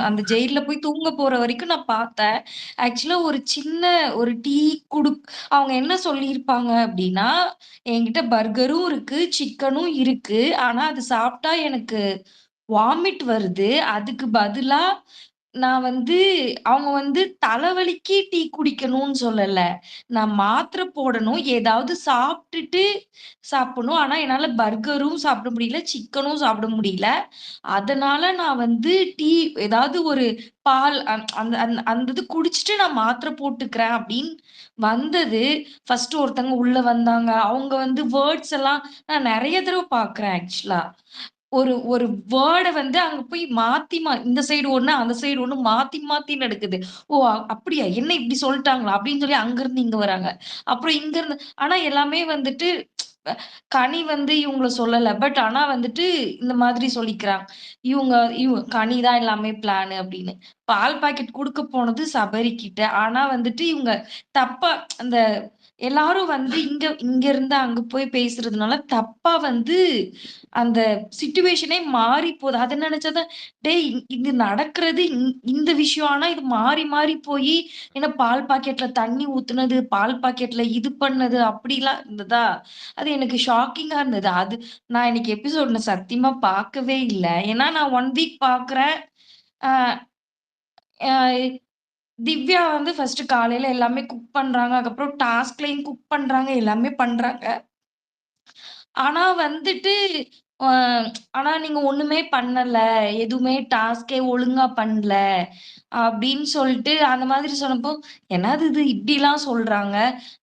அந்த ஜெயில்ல போய் தூங்க போற வரைக்கும் நான் பார்த்தேன். ஆக்சுவலா ஒரு டீ அவங்க என்ன சொல்லியிருப்பாங்க அப்படின்னா, என்கிட்ட பர்கரும் இருக்கு, சிக்கனும் இருக்கு. ஆனா அது சாப்பிட்டா எனக்கு வாமிட் வருது. அதுக்கு பதிலா நான் அவங்க தலைவலிக்கு டீ குடிக்கணும்னு சொல்லல. நான் மாத்திரை போடணும். ஏதாவது சாப்பிட்டுட்டு சாப்பிடணும். ஆனா என்னால பர்கரும் சாப்பிட முடியல, சிக்கனும் சாப்பிட முடியல. அதனால நான் டீ ஏதாவது ஒரு பால் அந்த அந்த அந்த இது குடிச்சிட்டு நான் மாத்திரை போட்டுக்கிறேன் அப்படின்னு வந்தது. ஃபர்ஸ்ட் ஒருத்தவங்க உள்ள வந்தாங்க. அவங்க வேர்ட்ஸ் எல்லாம் நான் நெறைய தடவ பார்க்கிறேன் ஆக்சுவலா. ஒரு ஒரு வேர்ட அங்க போய் இந்த சைடு ஒண்ணு, அந்த சைடு ஒண்ணு மாத்தி மாத்தி நடக்குது. ஓ! அப்படியா? என்ன இப்படி சொல்ட்டாங்களா? அப்படின்னு சொல்லி அங்கிருந்து இங்க வராங்க. அப்புறம் இங்கிருந்து ஆனா எல்லாமே கனி இவங்கள சொல்லல. பட் ஆனா இந்த மாதிரி சொல்லிக்கிறாங்க. இவங்க கனி தான் எல்லாமே பிளான் அப்படின்னு. பால் பாக்கெட் குடுக்க போனது சபரி கிட்ட. ஆனா இவங்க தப்பா அந்த எல்லாரும் இங்க இங்க இருந்து அங்க போய் பேசுறதுனால தப்பா அந்த சிச்சுவேஷனே மாறி போகுது. அத நினைச்சாதான், டேய் இது நடக்கிறது இந்த விஷயம். ஆனா இது மாறி மாறி போயி என்ன பால் பாக்கெட்ல தண்ணி ஊத்துனது, பால் பாக்கெட்ல இது பண்ணது அப்படிலாம் இருந்ததா? அது எனக்கு ஷாக்கிங்கா இருந்தது. நான் இன்னைக்கு எபிசோட் சத்தியமா பார்க்கவே இல்ல. ஏன்னா நான் 1 வீக் பார்க்குறேன். அ அ திவ்யா ஃபர்ஸ்ட் காலையில எல்லாமே குக் பண்றாங்க. அதுக்கப்புறம் டாஸ்க்லயும் குக் பண்றாங்க. எல்லாமே பண்றாங்க. ஆனா அ ஆனா நீங்க ஒண்ணுமே பண்ணல. எதுவுமே டாஸ்க்கே ஒழுங்கா பண்ணல. அப்படின்னு சொல்லிட்டு அந்த மாதிரி சொன்னப்போ, என்னது இது இப்படிலாம் சொல்றாங்க.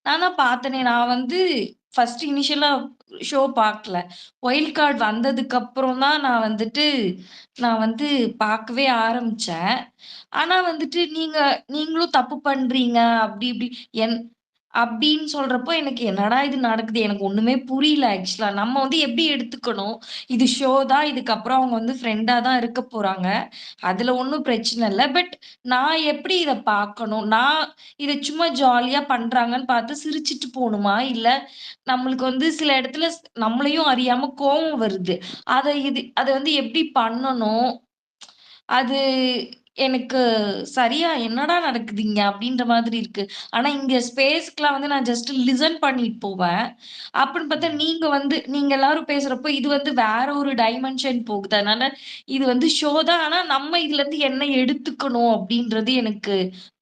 நான் தான் பார்த்தனே. நான் ஃபர்ஸ்ட் இனிஷியலா ஷோ பார்க்கல. வைல்ட் கார்ட் வந்ததுக்கு அப்புறம் தான் நான் பார்க்கவே ஆரம்பிச்சேன். ஆனா நீங்களும் தப்பு பண்றீங்க. அப்படி இப்படி என் அப்படின்னு சொல்றப்போ எனக்கு என்னடா இது நடக்குது? எனக்கு ஒண்ணுமே புரியல ஆக்சுவலா. நம்ம எப்படி எடுத்துக்கணும்? இது ஷோ தான். இதுக்கப்புறம் அவங்க ஃப்ரெண்டா தான் இருக்க போறாங்க. அதுல ஒண்ணும் பிரச்சனை இல்ல. பட் நான் எப்படி இத பார்க்கணும்? நான் இத சும்மா ஜாலியா பண்றாங்கன்னு பார்த்து சிரிச்சுட்டு போணுமா? இல்ல நம்மளுக்கு சில இடத்துல நம்மளையும் அறியாம கோவம் வருது. அத எப்படி பண்ணணும்? அது எனக்கு சரியா என்னடா நடக்குது இங்க? அப்படின்ற மாதிரி இருக்கு. ஆனா இங்க ஸ்பேஸ்க்குலாம் நான் ஜஸ்ட் லிசன் பண்ணிட்டு போவேன். அப்படின்னு பார்த்தா நீங்க எல்லாரும் பேசுறப்போ இது வேற ஒரு டைமென்ஷன் போகுது. அதனால இது ஷோ தான். ஆனா நம்ம இதுலருந்து என்ன எடுத்துக்கணும் அப்படின்றது எனக்கு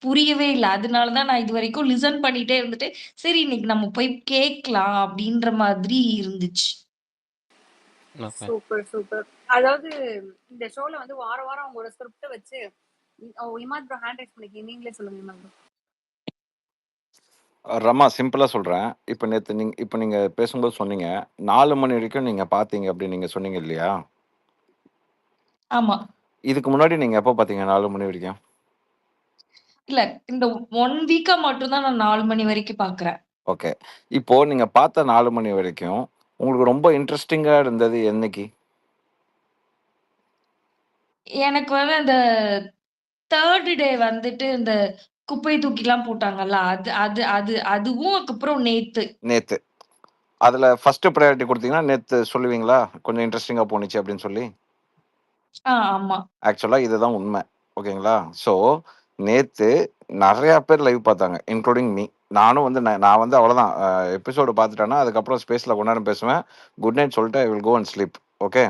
புரியவே இல்ல. அதனால தான் நான் இதுவரைக்கும் லிசன் பண்ணிட்டே இருந்துட்டு, சரி இன்னைக்கு நம்ம போய் கேட்கலாம் அப்படின்ற மாதிரி இருந்துச்சு. ஓகே. சூப்பர். அதாவது இந்த ஷோல வாரம் வாரம் அவங்க ஒரு ஸ்கிரிப்ட் வச்சு இமாத் ப்ரோ ஹேண்ட் ரைஸ் பண்ணிக்க, நீங்களே சொல்லுங்க இமாத் ப்ரோ. ரமா சிம்பிளா சொல்றேன். இப்ப நீங்க பேசும்போது சொன்னீங்க 4 மணி வரைக்கும் நீங்க பார்த்தீங்க அப்படின்னு நீங்க சொன்னீங்க இல்லையா? ஆமா. இதுக்கு முன்னாடி நீங்க எப்போ பார்த்தீங்க 4 மணி வரைக்கும்? இல்ல இந்த 1 வீக்கா மட்டும் தான் நான் 4 மணி வரைக்கும் பார்க்குறேன். ஓகே. இப்போ நீங்க பார்த்த 4 மணி வரைக்கும் உங்களுக்கு ரொம்ப இன்ட்ரஸ்டிங்கா இருந்தது என்னைக்கு? எனக்கு அந்த 3 டே இந்த குப்பை தூக்கிலாம் போட்டாங்கல்ல. அது அது அது அதுவும் அதுக்கப்புறம் நேத்து. நேத்து. அதுல ஃபர்ஸ்ட் பிரையாரிட்டி குடுத்தீங்கன்னா, நேத்து சொல்லுவீங்களா? கொஞ்சம் இன்ட்ரஸ்டிங்கா போணுச்சு அப்படின்னு சொல்லி. ஆமா. ஆக்சுவலா இதுதான் உண்மை. ஓகேங்களா? ஸோ நேத்து நெறைய பேர் லைவ் பார்த்தாங்க, இன்க்ளூடிங் மீ. நானும் வந்து நான் வந்து அவ்வளோதான். எபிசோடு பார்த்துட்டேன்னா, அதுக்கப்புறம் ஸ்பேஸ்ல கொஞ்ச நேரம் பேசுவேன். குட் நைட் சொல்லிட்டு I will go and sleep. Okay.